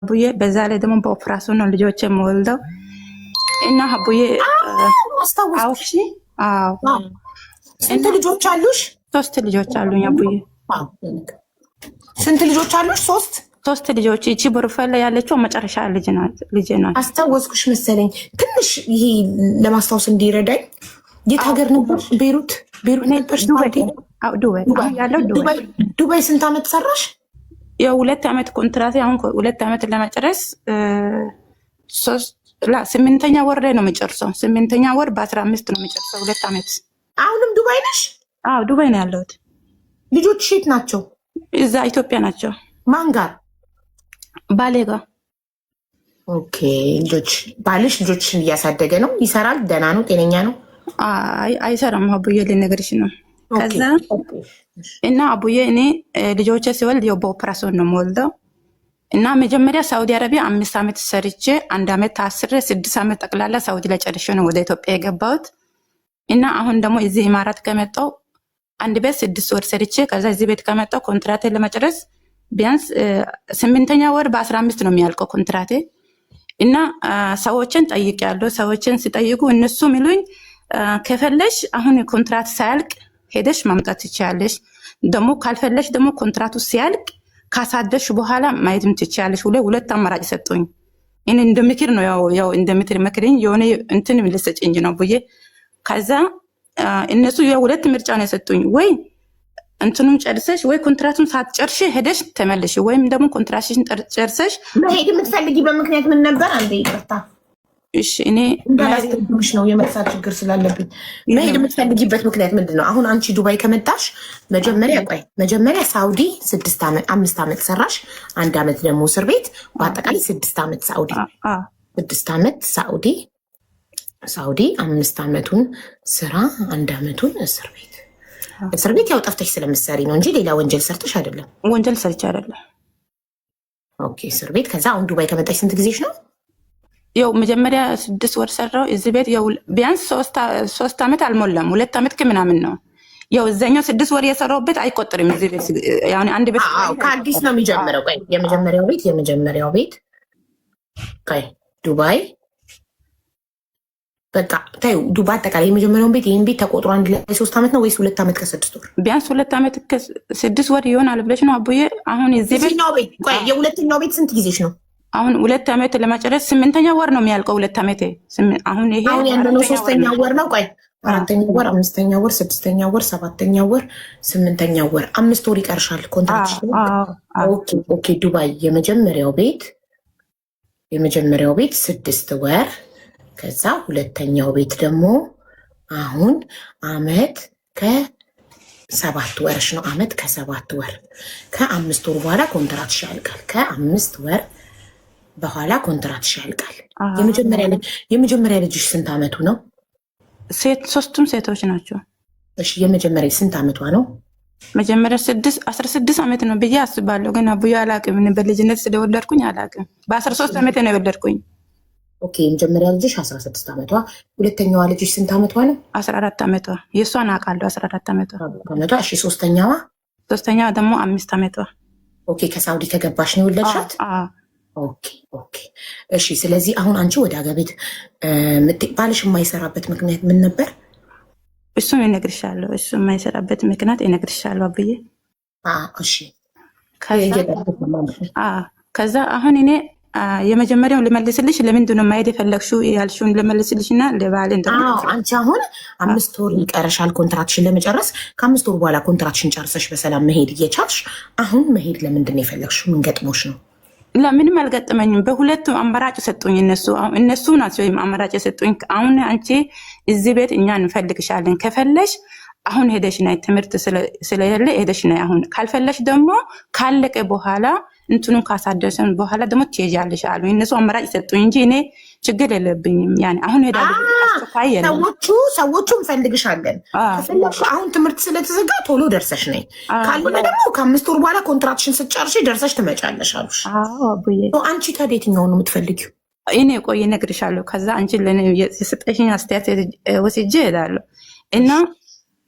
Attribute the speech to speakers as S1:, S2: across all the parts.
S1: አቡዬ በዛ ላይ ደግሞ በኦፕራሲዮን ነው ልጆች የምወልደው እና አቡዬ
S2: አስታውስሽ?
S1: አዎ።
S2: ስንት ልጆች አሉሽ?
S1: 3 ልጆች አሉኝ አቡዬ።
S2: ስንት ልጆች አሉሽ?
S1: 3 ልጆች። እቺ ቦርፈላ ያለችው መጨረሻ ልጅ ናት።
S2: አስታወስኩሽ መሰለኝ። ትንሽ ይሄ ለማስታወስ እንዲረዳኝ የት ሀገር ነበር? ቤሩት ነበር? ዱባይ ስንት ዓመት ሰራሽ?
S1: የ2 ዓመት ኮንትራት። አሁን 2 ዓመት ለመጨረስ 8ኛ ወር ላይ ነው የሚጨርሰው። 8ኛ ወር በ15 ነው የሚጨርሰው 2 ዓመት።
S2: አሁንም ዱባይ ነሽ?
S1: አዎ ዱባይ ነው ያለሁት።
S2: ልጆች የት ናቸው?
S1: እዛ ኢትዮጵያ ናቸው።
S2: ማን ጋር?
S1: ባሌ ጋር።
S2: ኦኬ። ባልሽ ልጆችሽን እያሳደገ ነው? ይሰራል? ደህና ነው? ጤነኛ ነው?
S1: አይሰራም አቡዬ፣ ልነግርሽ ነው። ከዛ እና አቡዬ እኔ ልጆቼ ሲወልድ በኦፕራሲዮን ነው የምወልደው እና መጀመሪያ ሳውዲ አረቢያ 5 ዓመት ሰርቼ 1 ዓመት ታስሬ 6 ዓመት ጠቅላላ ሳውዲ ላይ ጨርሼ ነው ወደ ኢትዮጵያ የገባሁት። እና አሁን ደግሞ እዚህ ኢማራት ከመጣሁ 1 ቤት 6 ወር ሰርቼ ከዛ እዚህ ቤት ከመጣሁ ኮንትራቴን ለመጨረስ ቢያንስ 8ኛ ወር በ15 ነው የሚያልቀው ኮንትራቴ። እና ሰዎችን ጠይቄያለሁ። ሰዎችን ሲጠይቁ እነሱ ሚሉኝ ከፈለሽ አሁን ኮንትራት ሳያልቅ ሄደሽ ማምጣት ትችያለሽ፣ ደግሞ ካልፈለሽ ደግሞ ኮንትራቱ ሲያልቅ ካሳደሽ በኋላ ማየትም ትችያለሽ። ሁለት አማራጭ ሰጡኝ። እኔ እንደምክር ነው ያው እንደምክር መክረኝ የሆነ እንትን ልሰጭኝ ነው ብዬ ከዛ እነሱ የሁለት ምርጫ ነው የሰጡኝ። ወይ እንትኑን ጨርሰሽ ወይ ኮንትራቱን ሳትጨርሽ ሄደሽ ተመለሽ፣ ወይም ደግሞ ኮንትራትሽን ጨርሰሽ
S2: መሄድ የምትፈልጊበት ምክንያት ምን ነበር? አንዴ ይቅርታ
S1: እሺ፣ እኔ
S2: እንዳላስተምሽ ነው የመርሳት ችግር ስላለብኝ። መሄድ የምትፈልጊበት ምክንያት ምንድን ነው? አሁን አንቺ ዱባይ ከመጣሽ መጀመሪያ ሳውዲ 5 ዓመት ሰራሽ፣ 1 ዓመት ደግሞ እስር ቤት፣ በአጠቃላይ 6 ዓመት ሳውዲ 6 ዓመት ሳውዲ 5 ዓመቱን ስራ፣ 1 ዓመቱን እስር ቤት። እስር ቤት ያው ጠፍተሽ ስለምትሰሪ ነው እንጂ ሌላ ወንጀል ሰርተሽ አይደለም።
S1: ወንጀል ሰርቼ አይደለም።
S2: ኦኬ፣ እስር ቤት። ከዛ አሁን ዱባይ ከመጣሽ ስንት ጊዜሽ ነው?
S1: ያው መጀመሪያ 6 ወር ሰራው እዚህ ቤት። ያው ቢያንስ 3 ዓመት አልሞላም፣ 2 ዓመት ከምናምን ነው። ያው እዛኛው 6 ወር የሰራውበት አይቆጥርም እዚህ ቤት። ያው አንድ ቤት
S2: ከአዲስ ነው የሚጀምረው። ቆይ የመጀመሪያው ቤት ቆይ ዱባይ በቃ ታዩ ዱባይ አጠቃላይ የመጀመሪያውን ቤት ይህን ቤት ተቆጥሮ አንድ ላይ 3 ዓመት ነው ወይስ 2 ዓመት ከ6 ወር?
S1: ቢያንስ 2 ዓመት ከ6 ወር ይሆናል ብለሽ ነው አቡዬ? አሁን እዚህ ቤት
S2: ቆይ የሁለተኛው ቤት ስንት ጊዜሽ ነው?
S1: አሁን 2 ዓመት ለመጨረስ 8ኛ ወር ነው የሚያልቀው 2 ዓመት። አሁን ይሄ
S2: ያለነው 3ኛ ወር ነው። ቆይ 4ኛ ወር፣ 5ኛ ወር፣ 6ኛ ወር፣ 7ኛ ወር፣ 8ኛ ወር፣ 5 ወር ይቀርሻል ኮንትራክት። ኦኬ ዱባይ የመጀመሪያው ቤት 6 ወር፣ ከዛ ሁለተኛው ቤት ደግሞ አሁን ዓመት ከ7 ወርሽ ነው። ዓመት ከ7 ወር ከ5 ወር በኋላ ኮንትራክትሽ ያልቃል። ከ5 ወር በኋላ ኮንትራክትሽ ያልቃል። የመጀመሪያ ልጅሽ ስንት ዓመቱ ነው?
S1: ሶስቱም ሴቶች ናቸው።
S2: እሺ የመጀመሪያ ስንት ዓመቷ ነው?
S1: መጀመሪያ 16 ዓመት ነው ብዬ አስባለሁ። ግን አቡዬ አላቅም፣ በልጅነት ስለወለድኩኝ አላቅም። በ13 ዓመት ነው የወለድኩኝ።
S2: ኦኬ የመጀመሪያ ልጅሽ 16 ዓመቷ። ሁለተኛዋ ልጅሽ ስንት ዓመቷ ነው?
S1: 14 ዓመቷ። የእሷን አውቃለሁ 14 ዓመቷ።
S2: እሺ ሶስተኛዋ
S1: ደግሞ 5 ዓመቷ።
S2: ኦኬ ከሳውዲ ከገባሽ ነው የወለድሻት? ኦኬ እሺ። ስለዚህ አሁን አንቺ ወደ አገር ቤት ባልሽ የማይሰራበት ምክንያት ምን ነበር?
S1: እሱም እነግርሻለሁ። እሱ የማይሰራበት ምክንያት እነግርሻለሁ አብዬ።
S2: እሺ
S1: ከዛ አሁን እኔ የመጀመሪያውን ልመልስልሽ። ለምንድን ነው ማሄድ የፈለግሽው ያልሽውን ልመልስልሽ እና ለባል
S2: አንቺ አሁን 5 ወር ይቀረሻል ኮንትራክሽን ለመጨረስ። ከ5 ወር በኋላ ኮንትራክሽን ጨርሰሽ በሰላም መሄድ እየቻልሽ አሁን መሄድ ለምንድን ነው የፈለግሽው? ምን ገጥሞሽ ነው?
S1: ለምንም አልገጠመኝም። በሁለቱ አማራጭ ሰጡኝ እነሱ ናቸው አማራጭ የሰጡኝ። አሁን አንቺ እዚህ ቤት እኛ እንፈልግሻለን፣ ከፈለሽ አሁን ሄደሽ ነይ፣ ትምህርት ስለሌለ ሄደሽ ነይ። አሁን ካልፈለሽ ደግሞ ካለቀ በኋላ እንትኑን ካሳደሰን በኋላ ደግሞ ትሄጃለሽ አሉ። እነሱ አማራጭ ሰጡኝ እንጂ እኔ ችግር የለብኝም። ያኔ አሁን ሄዳለሁ። አስተፋይ የለም።
S2: ሰዎቹ እንፈልግሻለን። ከፈለሽ አሁን ትምህርት ስለተዘጋ ቶሎ ደርሰሽ ነይ፣ ካልሆነ ደግሞ ከ5 ወር በኋላ ኮንትራክሽን ስትጨርሺ ደርሰሽ ትመጫለሽ አሉሽ። አንቺ ታዲያ የትኛውን ነው የምትፈልጊው?
S1: እኔ ቆይ እነግርሻለሁ። ከዛ አንቺ ለኔ የሰጠሽኝ አስተያየት ወስጄ እሄዳለሁ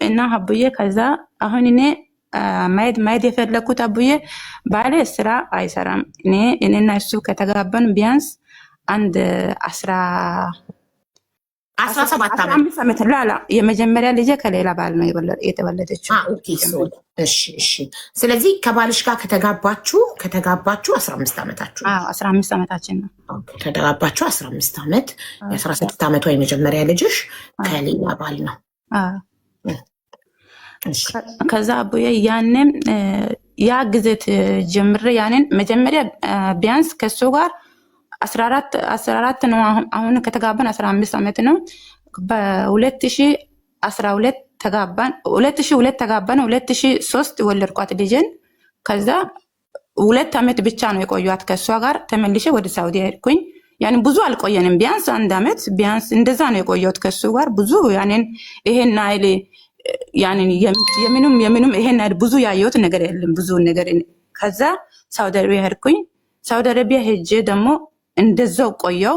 S1: እና አቡዬ ከዛ አሁን እኔ ማየት የፈለኩት አቡዬ ባሌ ስራ አይሰራም። እኔና እሱ ከተጋባን ቢያንስ አንድ
S2: 17
S1: ዓመት ላላ የመጀመሪያ ልጄ ከሌላ ባል ነው የተወለደችው።
S2: እሺ። ስለዚህ ከባልሽ ጋር ከተጋባችሁ 15 ዓመታችሁ?
S1: 15 ዓመታችን ነው።
S2: ከተጋባችሁ 15 ዓመት፣ የ16 ዓመቷ የመጀመሪያ ልጅሽ ከሌላ ባል ነው።
S1: ከዛ አቡዬ ያንን ያ ጊዜት ጀምሬ ያንን መጀመሪያ ቢያንስ ከሱ ጋር 14 ነው። አሁን ከተጋባን 15 ዓመት ነው። በ2012 ተጋባን። 2002 ተጋባን። 2003 ወለድኳት ልጄን። ከዛ 2 ዓመት ብቻ ነው የቆየኋት ከሷ ጋር። ተመልሼ ወደ ሳውዲ ሄድኩኝ። ያን ብዙ አልቆየንም። ቢያንስ 1 ዓመት ቢያንስ እንደዛ ነው የቆየሁት ከሱ ጋር። ብዙ ያንን ይሄን አይል ያንን የምንም ይሄን አይል ብዙ ያየሁት ነገር የለም። ብዙ ነገር ከዛ ሳውዲ አረቢያ ሄድኩኝ። ሳውዲ አረቢያ ሄጄ ደግሞ እንደዛው ቆየው።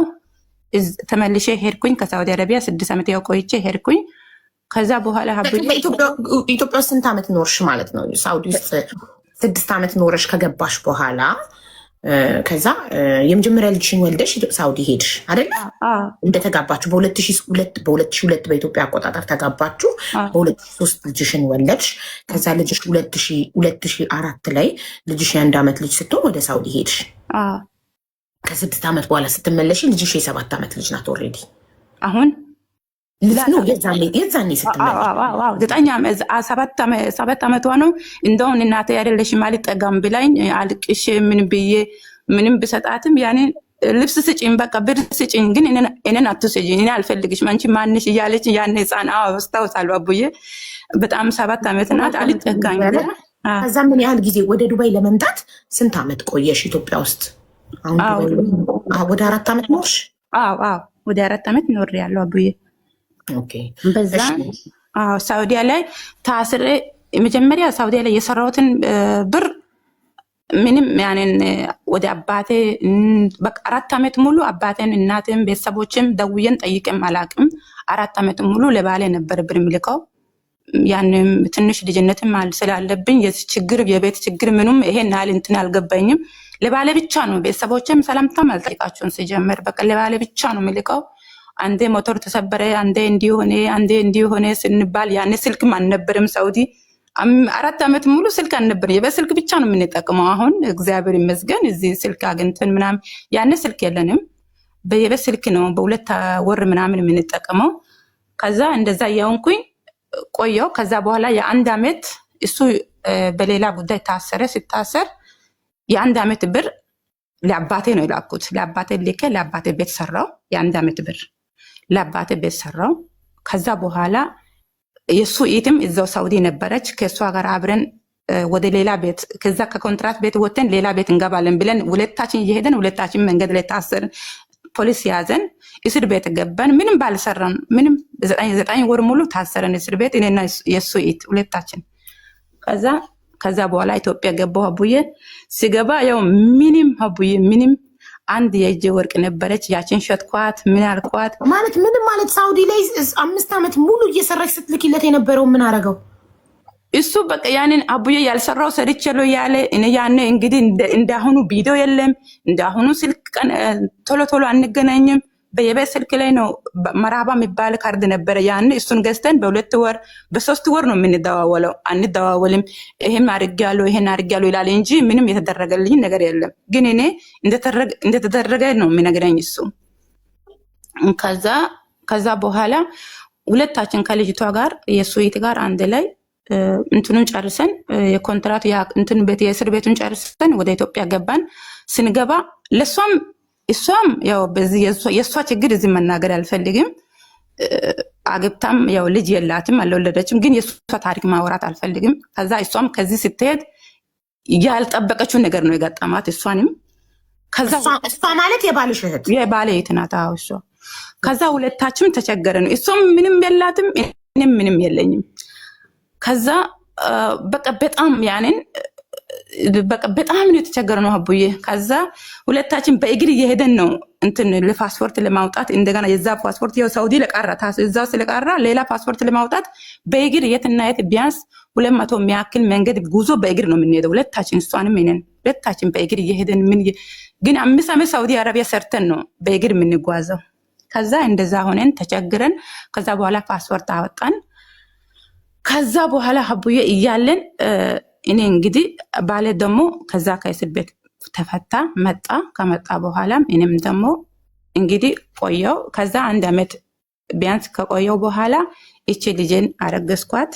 S1: ተመልሼ ሄድኩኝ ከሳውዲ አረቢያ 6 ዓመት ያው ቆይቼ ሄድኩኝ። ከዛ በኋላ
S2: ኢትዮጵያ ስንት ዓመት ኖርሽ ማለት ነው? ሳውዲ ውስጥ 6 ዓመት ኖረሽ ከገባሽ በኋላ ከዛ የመጀመሪያ ልጅሽን ወልደሽ ሳውዲ ሄድሽ አይደል? እንደተጋባችሁ በ2002 በኢትዮጵያ አቆጣጠር ተጋባችሁ። በ2003 ልጅሽን ወለድሽ። ከዛ ልጅሽ 2004 ላይ ልጅሽ የ1 ዓመት ልጅ ስትሆን ወደ ሳውዲ ሄድሽ። ከ6 ዓመት በኋላ ስትመለሽ ልጅሽ የ7 ዓመት ልጅ ናት። ኦልሬዲ
S1: አሁን
S2: የዛኔ ስትመለሽ
S1: 7 ዓመቷ ነው። እንደውን እናቴ አይደለሽም አልጠጋም ብላኝ አልቅሽ ምን ብዬ ምንም ብሰጣትም ያኔ ልብስ ስጭኝ፣ በቃ ብር ስጭኝ፣ ግን እኔን አትስጭኝ፣ እኔ አልፈልግሽም፣ አንቺ ማንሽ እያለች ያን ህፃን አስታውሳለሁ አቡዬ። በጣም 7 ዓመት ናት። አልጠጋኝ።
S2: ከዛ ምን ያህል ጊዜ ወደ ዱባይ ለመምጣት ስንት ዓመት ቆየሽ ኢትዮጵያ ውስጥ? ወደ 4 ዓመት ኖርሽ?
S1: ወደ 4 ዓመት ኖሬያለሁ አቡዬ። በዛ ሳውዲያ ላይ ታስሬ መጀመሪያ ሳውዲያ ላይ የሰራሁትን ብር ምንም ያንን ወደ አባቴ በቃ 4 ዓመት ሙሉ አባቴን እናቴን ቤተሰቦችም ደውዬን ጠይቄም አላቅም። 4 ዓመት ሙሉ ለባሌ ነበር ብር የሚልከው። ያንም ትንሽ ልጅነትም ስላለብኝ የችግር የቤት ችግር ምንም ይሄን ያህል እንትን አልገባኝም። ለባሌ ብቻ ነው። ቤተሰቦችም ሰላምታም አልጠይቃቸውን ሲጀምር በቃ ለባሌ ብቻ ነው የሚልከው። አንዴ ሞተር ተሰበረ፣ አንዴ እንዲሆነ ስንባል ያኔ ስልክም አልነበረም ሳውዲ። 4 ዓመት ሙሉ ስልክ አልነበረም። የቤት ስልክ ብቻ ነው የምንጠቀመው። አሁን እግዚአብሔር ይመስገን እዚህ ስልክ አግኝተን ምናምን፣ ያኔ ስልክ የለንም። የቤት ስልክ ነው በ2 ወር ምናምን የምንጠቀመው። ከዛ እንደዛ እያሆንኩኝ ቆየው። ከዛ በኋላ የ1 ዓመት እሱ በሌላ ጉዳይ ታሰረ። ሲታሰር የ1 ዓመት ብር ለአባቴ ነው የላኩት። ለአባቴ ልኬ ለአባቴ ቤት ሰራው። የ1 ዓመት ብር ለአባቴ ቤት ሰራው። ከዛ በኋላ የሱ ኢትም እዛው ሳውዲ ነበረች። ከሷ ጋር አብረን ወደ ሌላ ቤት ከዛ ከኮንትራት ቤት ወጥተን ሌላ ቤት እንገባለን ብለን ሁለታችን እየሄደን ሁለታችን መንገድ ላይ ታሰርን። ፖሊስ ያዘን። እስር ቤት ገባን። ምንም ባልሰራን ምንም 9 ወር ሙሉ ታሰረን እስር ቤት እኔና የሱ ኢት ሁለታችን። ከዛ በኋላ ኢትዮጵያ ገባሁ አቡዬ። ሲገባ ያው ምንም አቡዬ ምንም አንድ የእጅ ወርቅ ነበረች። ያችን ሸጥኳት። ምን አልኳት
S2: ማለት ምንም ማለት ሳውዲ ላይ 5 ዓመት ሙሉ እየሰራች ስትልኪለት የነበረው ምን አረገው
S1: እሱ? በቃ ያንን አቡዬ ያልሰራው ሰርቼለው ያለ እኔ ያኔ እንግዲህ እንዳሁኑ ቪዲዮ የለም፣ እንዳሁኑ ስልክ ቶሎ አንገናኝም። በየቤት ስልክ ላይ ነው መራባ የሚባል ካርድ ነበረ ያኔ። እሱን ገዝተን በ2 ወር በ3 ወር ነው የምንደዋወለው። አንደዋወልም። ይሄን አድርጌያለሁ ይሄን አድርጌያለሁ ይላል እንጂ ምንም የተደረገልኝ ነገር የለም። ግን እኔ እንደተደረገ ነው የሚነግረኝ እሱ። ከዛ በኋላ ሁለታችን ከልጅቷ ጋር የሱዊት ጋር አንድ ላይ እንትኑን ጨርሰን የኮንትራት እንትን ቤት የእስር ቤቱን ጨርሰን ወደ ኢትዮጵያ ገባን። ስንገባ እሷም ያው በዚህ የእሷ ችግር እዚህ መናገር አልፈልግም። አግብታም ያው ልጅ የላትም አልወለደችም። ግን የእሷ ታሪክ ማውራት አልፈልግም። ከዛ እሷም ከዚህ ስትሄድ ያልጠበቀችው ነገር ነው የገጠማት እሷንም።
S2: እሷ ማለት የባልሽ እህት?
S1: የባሌ እህት ናት እሷ። ከዛ ሁለታችም ተቸገረን። እሷም ምንም የላትም እኔም ምንም የለኝም። ከዛ በቃ በጣም ያንን በቃ በጣም ነው የተቸገርነው አቡዬ። ከዛ ሁለታችን በእግር እየሄደን ነው እንትን ለፓስፖርት ለማውጣት እንደገና የዛ ፓስፖርት ያው ሳውዲ ለቀራ እዛው ስለቀራ ሌላ ፓስፖርት ለማውጣት በእግር የትና የት ቢያንስ 200 የሚያክል መንገድ ጉዞ በእግር ነው የምንሄደው ሁለታችን፣ እሷንም እኔን ሁለታችን በእግር እየሄደን ግን 5 ዓመት ሳውዲ አረቢያ ሰርተን ነው በእግር የምንጓዘው። ከዛ እንደዛ ሆነን ተቸግረን ከዛ በኋላ ፓስፖርት አወጣን። ከዛ በኋላ አቡዬ እያለን እኔ እንግዲህ ባለ ደግሞ ከዛ ከእስር ቤት ተፈታ መጣ። ከመጣ በኋላም እኔም ደግሞ እንግዲህ ቆየው። ከዛ 1 ዓመት ቢያንስ ከቆየው በኋላ እቺ ልጄን አረገዝኳት።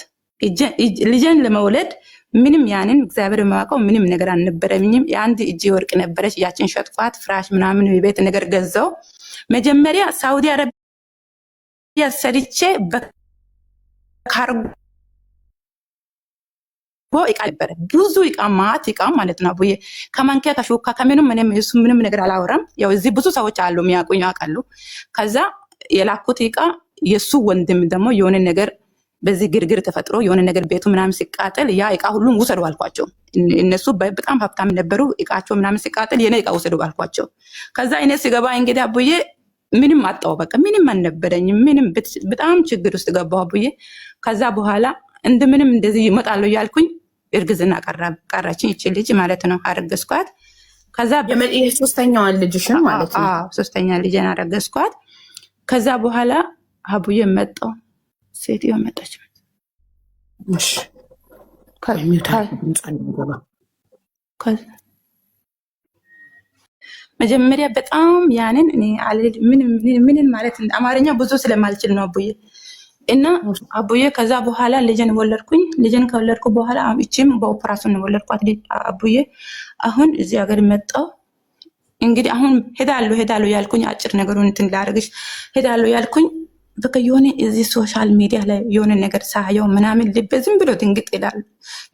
S1: ልጄን ለመውለድ ምንም ያንን እግዚአብሔር የማውቀው ምንም ነገር አልነበረኝም። የአንድ እጅ ወርቅ ነበረች፣ ያችን ሸጥኳት። ፍራሽ ምናምን የቤት ነገር ገዛው። መጀመሪያ ሳውዲ አረቢያ ሰርቼ በካርጎ እቃ ነበረ፣ ብዙ እቃ ማት እቃ ማለት ነው አቡዬ። ከማንኪያ ከሹካ ከምንም ምንም ነገር አላወራም። ያው እዚህ ብዙ ሰዎች አሉ የሚያውቁኝ ያውቃሉ። ከዛ የላኩት እቃ የሱ ወንድም ደግሞ የሆነ ነገር በዚህ ግርግር ተፈጥሮ የሆነ ነገር ቤቱ ምናምን ሲቃጠል ያ እቃ ሁሉም ውሰዱ አልኳቸው። እነሱ በጣም ሀብታም ነበሩ። እቃቸው ምናምን ሲቃጠል የኔ እቃ ውሰዱ አልኳቸው። ከዛ እኔ ሲገባ እንግዲህ አቡዬ ምንም አጣው፣ በቃ ምንም አልነበረኝም። ምንም በጣም ችግር ውስጥ ገባሁ አቡዬ። ከዛ በኋላ እንደምንም እንደዚህ ይመጣለሁ ያልኩኝ እርግዝና ቀረችኝ። እቺ ልጅ ማለት ነው አረገዝኳት። ከዛ
S2: ሶስተኛዋን ልጅሽን ማለት ነው?
S1: አዎ ሶስተኛ ልጅን አረገዝኳት። ከዛ በኋላ አቡዬ መጣው፣ ሴትዮ መጣች።
S2: እሺ
S1: መጀመሪያ በጣም ያንን እኔ ምን ማለት አማርኛ ብዙ ስለማልችል ነው አቡዬ። እና አቡዬ ከዛ በኋላ ልጅን ወለድኩኝ። ልጅን ከወለድኩ በኋላ እቺም በኦፕራሽን ነው ወለድኳት አቡዬ። አሁን እዚህ ሀገር መጣሁ። እንግዲህ አሁን ሄዳለሁ ያልኩኝ አጭር ነገሩን እንትን ላደርግሽ ሄዳለሁ ያልኩኝ በቃ የሆነ እዚህ ሶሻል ሚዲያ ላይ የሆነ ነገር ሳየው ምናምን ልቤ ዝም ብሎ ድንግጥ ይላል።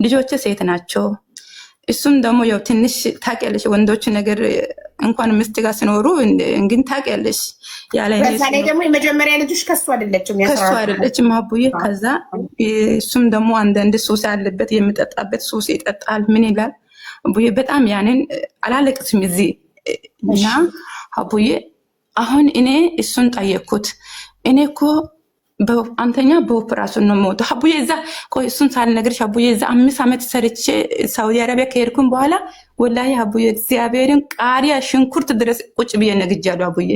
S1: ልጆቼ ሴት ናቸው። እሱም ደግሞ ያው ትንሽ ታውቂያለሽ ወንዶች ነገር እንኳን ሚስት ጋር ሲኖሩ እንግዲህ ታውቂያለሽ ያለ
S2: በዛ ላይ ደግሞ የመጀመሪያ ልጅሽ ከሱ አይደለችም
S1: አቡዬ። ከዛ እሱም ደግሞ አንዳንድ ሱስ ያለበት የሚጠጣበት ሱስ ይጠጣል። ምን ይላል አቡዬ። በጣም ያንን አላለቅስም እዚህ እና አቡዬ አሁን እኔ እሱን ጠየቅኩት። እኔ እኮ አንተኛ በኦፕራሽን ነው የምወጣው አቡዬ። እዛ ቆይ እሱን ሳልነግርሽ አቡዬ እዛ 5 ዓመት ሰርቼ ሳውዲ አረቢያ ከሄድኩኝ በኋላ ወላሂ አቡዬ እግዚአብሔርን ቃሪያ ሽንኩርት ድረስ ቁጭ ብዬ ነግጃለሁ አቡዬ።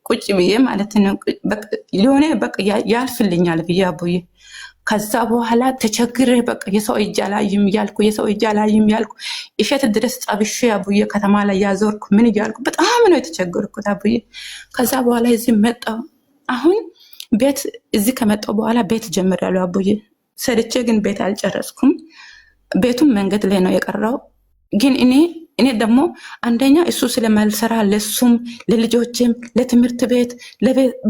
S1: ቁጭ ብዬ ማለት ነው ሊሆነ በቃ ያልፍልኛል ብዬ አቡዬ። ከዛ በኋላ ተቸግሬ በቃ የሰው እጅ አላይም ያልኩ እሸት ድረስ ጠብሼ አቡዬ ከተማ ላይ ያዞርኩ ምን እያልኩ በጣም ነው የተቸገርኩት አቡዬ። ከዛ በኋላ እዚህ መጣሁ። አሁን ቤት እዚህ ከመጣሁ በኋላ ቤት ጀምሬያለሁ አቡዬ። ሰርቼ ግን ቤት አልጨረስኩም። ቤቱም መንገድ ላይ ነው የቀረው። ግን እኔ ደግሞ አንደኛ እሱ ስለማልሰራ ለሱም ለልጆችም ለትምህርት ቤት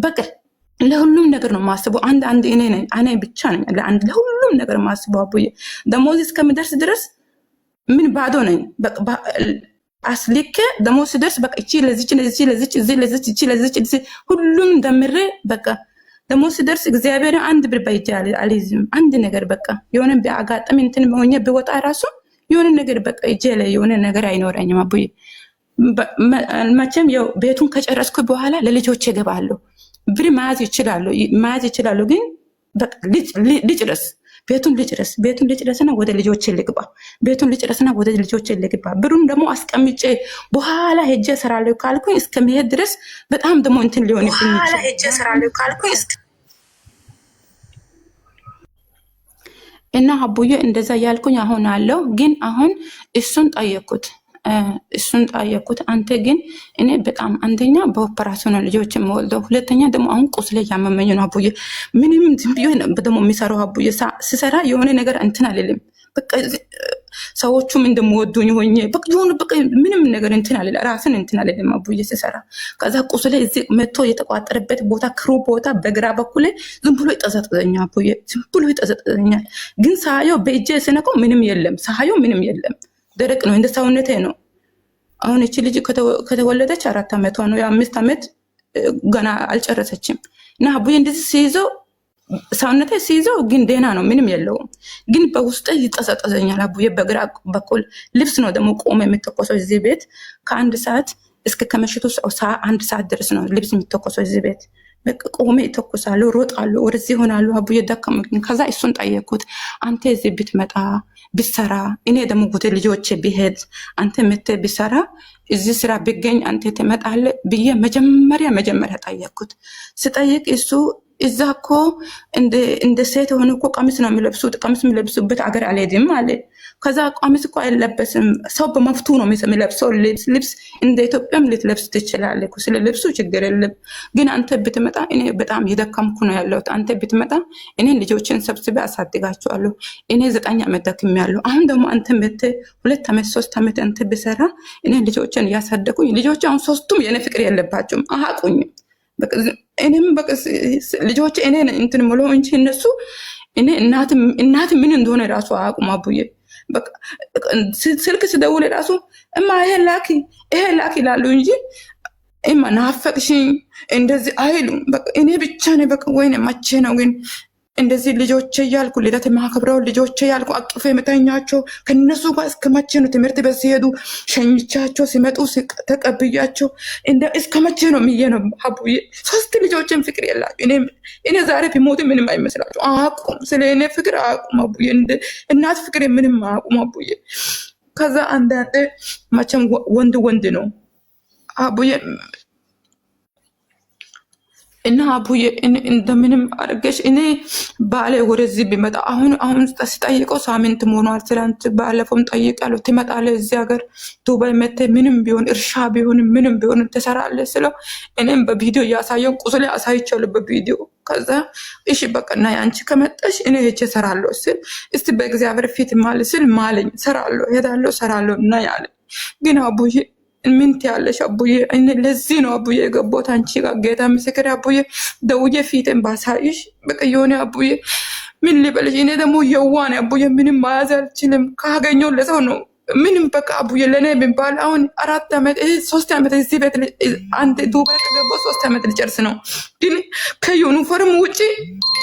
S1: በቃ ለሁሉም ነገር ነው ማስበው። አንድ እኔ ብቻ ነኝ ለሁሉም ነገር ማስበው አቡዬ። ደሞዝ እስከምደርስ ድረስ ምን ባዶ ነኝ አስልኬ ደሞዝ ሲደርስ በቃ እቺ ለዚች ሁሉም ደምሬ በቃ ደሞዝ ሲደርስ እግዚአብሔር አንድ ብር በእጄ አልይዝም። አንድ ነገር በቃ የሆነ ቢያጋጥም እንትን ሆኜ ቢወጣ ራሱ የሆነ ነገር በቃ እጄ ላይ የሆነ ነገር አይኖረኝም አቡዬ። መቼም ያው ቤቱን ከጨረስኩ በኋላ ለልጆቼ እገባለሁ። ብር መያዝ ይችላሉ ግን በቃ ልጭረስ ቤቱን ልጭረስና ወደ ልጆቼ ልግባ። ብሩን ደግሞ አስቀምጬ በኋላ ሄጄ እሰራለሁ ካልኩኝ እስከመሄድ ድረስ በጣም ደግሞ እንትን ሊሆንብኝ እና አቡዬ እንደዛ ያልኩኝ አሁን አለው። ግን አሁን እሱን ጠየኩት። አንተ ግን እኔ በጣም አንደኛ በኦፕራሽን ልጆች የምወልደው፣ ሁለተኛ ደግሞ አሁን ቁስሌ ያመመኝ ነው አቡዬ። ምንም ዝም ብዬ ደግሞ የሚሰራው አቡዬ። ስሰራ የሆነ ነገር እንትን አልልም። በቃ ሰዎቹም እንደምወዱኝ ሆኜ በቃ የሆነ በቃ ምንም ነገር እንትን አልል ራስን እንትን አልልም አቡዬ ስሰራ። ከዛ ቁስሌ እዚህ መጥቶ የተቋጠረበት ቦታ ክሩ ቦታ በግራ በኩል ዝም ብሎ ይጠዘጥዘኛል አቡዬ። ይጠዘጥዘኛል። ግን ሳየው በእጄ ስነቀው ምንም የለም። ደረቅ ነው፣ እንደ ሰውነቴ ነው። አሁን እቺ ልጅ ከተወለደች 4 ዓመቷ ነው። የ5 ዓመት ገና አልጨረሰችም። እና አቡዬ እንደዚህ ሲይዘው ሰውነቴ ሲይዘው ግን ደህና ነው፣ ምንም የለውም። ግን በውስጤ ይጠሰጠሰኛል አቡዬ። በግራ በኩል ልብስ ነው ደግሞ ቆመ የሚተኮሰው እዚህ ቤት ከአንድ ሰዓት እስከ ከምሽቱ 1 ሰዓት ድረስ ነው ልብስ የሚተኮሰው እዚህ ቤት። ቆሜ ይተኩሳሉ፣ ሮጣሉ፣ ወደዚህ ይሆናሉ። አቡዬ ደከመኝ። ከዛ እሱን ጠየኩት፣ አንተ እዚህ ብትመጣ ብሰራ፣ እኔ ደግሞ ጉት ልጆቼ ቢሄድ አንተ መተ ብሰራ እዚህ ስራ ቢገኝ አንተ ትመጣለህ ብዬ መጀመሪያ ጠየኩት። ስጠይቅ እሱ እዛ እኮ እንደ ሴት የሆኑ እኮ ቀሚስ ነው የሚለብሱት፣ ቀሚስ የሚለብሱበት አገር አልሄድም አለ። ከዛ ቀሚስ እኮ አይለበስም፣ ሰው በመፍቱ ነው የሚለብሰው ልብስ። እንደ ኢትዮጵያም ልትለብስ ትችላለህ፣ ስለ ልብሱ ችግር የለም። ግን አንተ ብትመጣ እኔ በጣም የደከምኩ ነው ያለሁት። አንተ ብትመጣ እኔን ልጆችን ሰብስቤ አሳድጋቸዋለሁ። እኔ 9 ዓመት ደክሜያለሁ። አሁን ደግሞ አንተ መተ 2 ዓመት 3 ዓመት አንተ ብሰራ እኔን ልጆችን እያሳደጉኝ፣ ልጆች አሁን 3ቱም የኔ ፍቅር የለባቸውም፣ አያውቁኝም። እኔም በቃ ልጆች እኔ እንትን ምሎ እንጂ እነሱ እኔ እናት ምን እንደሆነ ራሱ አያውቁም አቡዬ። በቃ ስልክ ስደውል ራሱ እማ ይሄ ላኪ ይላሉ እንጂ እማ ናፈቅሽኝ እንደዚህ አይሉም። በቃ እኔ ብቻ ነኝ በቃ ወይኔ መቼ ነው ግን እንደዚህ ልጆቼ እያልኩ ልደት የማከብረው ልጆቼ እያልኩ አቅፌ የምተኛቸው ከነሱ ጋር እስከ መቼ ነው? ትምህርት ቤት ሲሄዱ ሸኝቻቸው ሲመጡ ተቀብያቸው እስከ መቼ ነው የሚየ ነው አቡዬ። 3 ልጆችን ፍቅር የላቸው። እኔ ዛሬ ቢሞት ምንም አይመስላቸው፣ አቁም ስለ እኔ ፍቅር አቁም አቡዬ። እናት ፍቅር ምንም አቁም አቡዬ። ከዛ አንዳንዴ መቼም ወንድ ነው አቡዬ እና አቡዬ እንደምንም አድርገሽ እኔ ባሌ ወደዚህ ቢመጣ አሁን ስጠይቀው ሳምንት ሆኗል። ትላንት ባለፈውም ጠይቃለሁ፣ ትመጣለህ እዚህ ሀገር ዱባይ መተህ ምንም ቢሆን እርሻ ቢሆን ምንም ቢሆን ትሰራለህ ስለው እኔም በቪዲዮ እያሳየው ቁስሌ አሳይቻለሁ በቪዲዮ። ከዛ እሺ በቃ እና አንቺ ከመጣሽ እኔ ሄጄ እሰራለሁ ስል እስቲ በእግዚአብሔር ፊት ማል ስል ማለኝ፣ እሰራለሁ ሄዳለሁ እሰራለሁ እና ያለ ግን አቡዬ ምን ትያለሽ አቡዬ? ለዚህ ነው አቡዬ የገባሁት አንቺ ጋር። ጌታ ምስክር አቡዬ፣ ደውዬ ፊትን ባሳይሽ በቃ የሆነ አቡዬ ምን ልበልሽ፣ እኔ ደግሞ የዋን አቡዬ፣ ምንም መያዝ አልችልም። ካገኘው ለሰው ነው ምንም በቃ አቡዬ። ለእኔ የሚባል አሁን 4 ዓመት 3 ዓመት እዚህ ቤት አንድ ዱባይ ከገባሁ 3 ዓመት ልጨርስ ነው። ግን ከዩኒፎርም ውጭ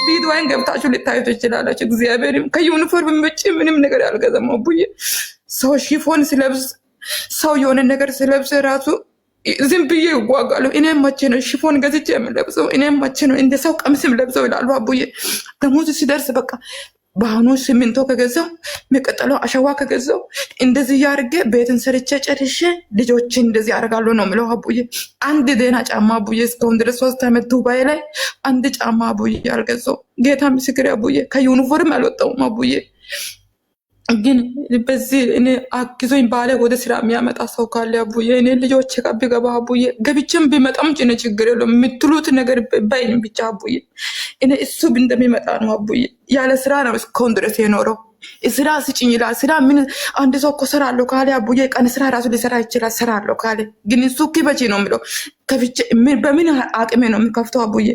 S1: ቪዲዮን ገብታችሁ ልታዩ ትችላላችሁ። እግዚአብሔርም ከዩኒፎርም ውጭ ምንም ነገር አልገዛም አቡዬ። ሰው ሽፎን ስለብስ ሰው የሆነ ነገር ስለብስ ራሱ ዝም ብዬ ይጓጓለሁ። እኔም መቼ ነው ሽፎን ገዝቼ የምለብሰው? እኔም መቼ ነው እንደ ሰው ቀሚስም ለብሰው ይላሉ አቡዬ። ደሞዝ ሲደርስ በቃ በአሁኑ ሲሚንቶ ከገዛው የሚቀጥለው አሸዋ ከገዛው እንደዚህ ያርጌ ቤትን ሰርቼ ጨርሼ ልጆችን እንደዚህ ያደርጋለሁ ነው የምለው አቡዬ። አንድ ደህና ጫማ አቡዬ እስካሁን ድረስ 3 ዓመት ዱባይ ላይ አንድ ጫማ አቡዬ አልገዛው። ጌታ ምስክር አቡዬ፣ ከዩኒፎርም አልወጣውም አቡዬ። ግን በዚህ እኔ አግዞኝ ባለ ወደ ስራ የሚያመጣ ሰው ካለ አቡዬ፣ እኔ ልጆች ጋር ቢገባ አቡዬ፣ ገብቼም ቢመጣም ጭነ ችግር የለውም። የምትሉት ነገር ባይኝ ብቻ አቡዬ። እኔ እሱ እንደሚመጣ ነው አቡዬ። ያለ ስራ ነው እስካሁን ድረስ የኖረው። ስራ ስጭኝ ይላል። ስራ ምን አንድ ሰው እኮ ሰራለሁ ካለ አቡዬ፣ ቀን ስራ ራሱ ሊሰራ ይችላል። ሰራለሁ ካለ ግን እሱ ክበቼ ነው የሚለው። ከፍቼ በምን አቅሜ ነው የሚከፍተው አቡዬ?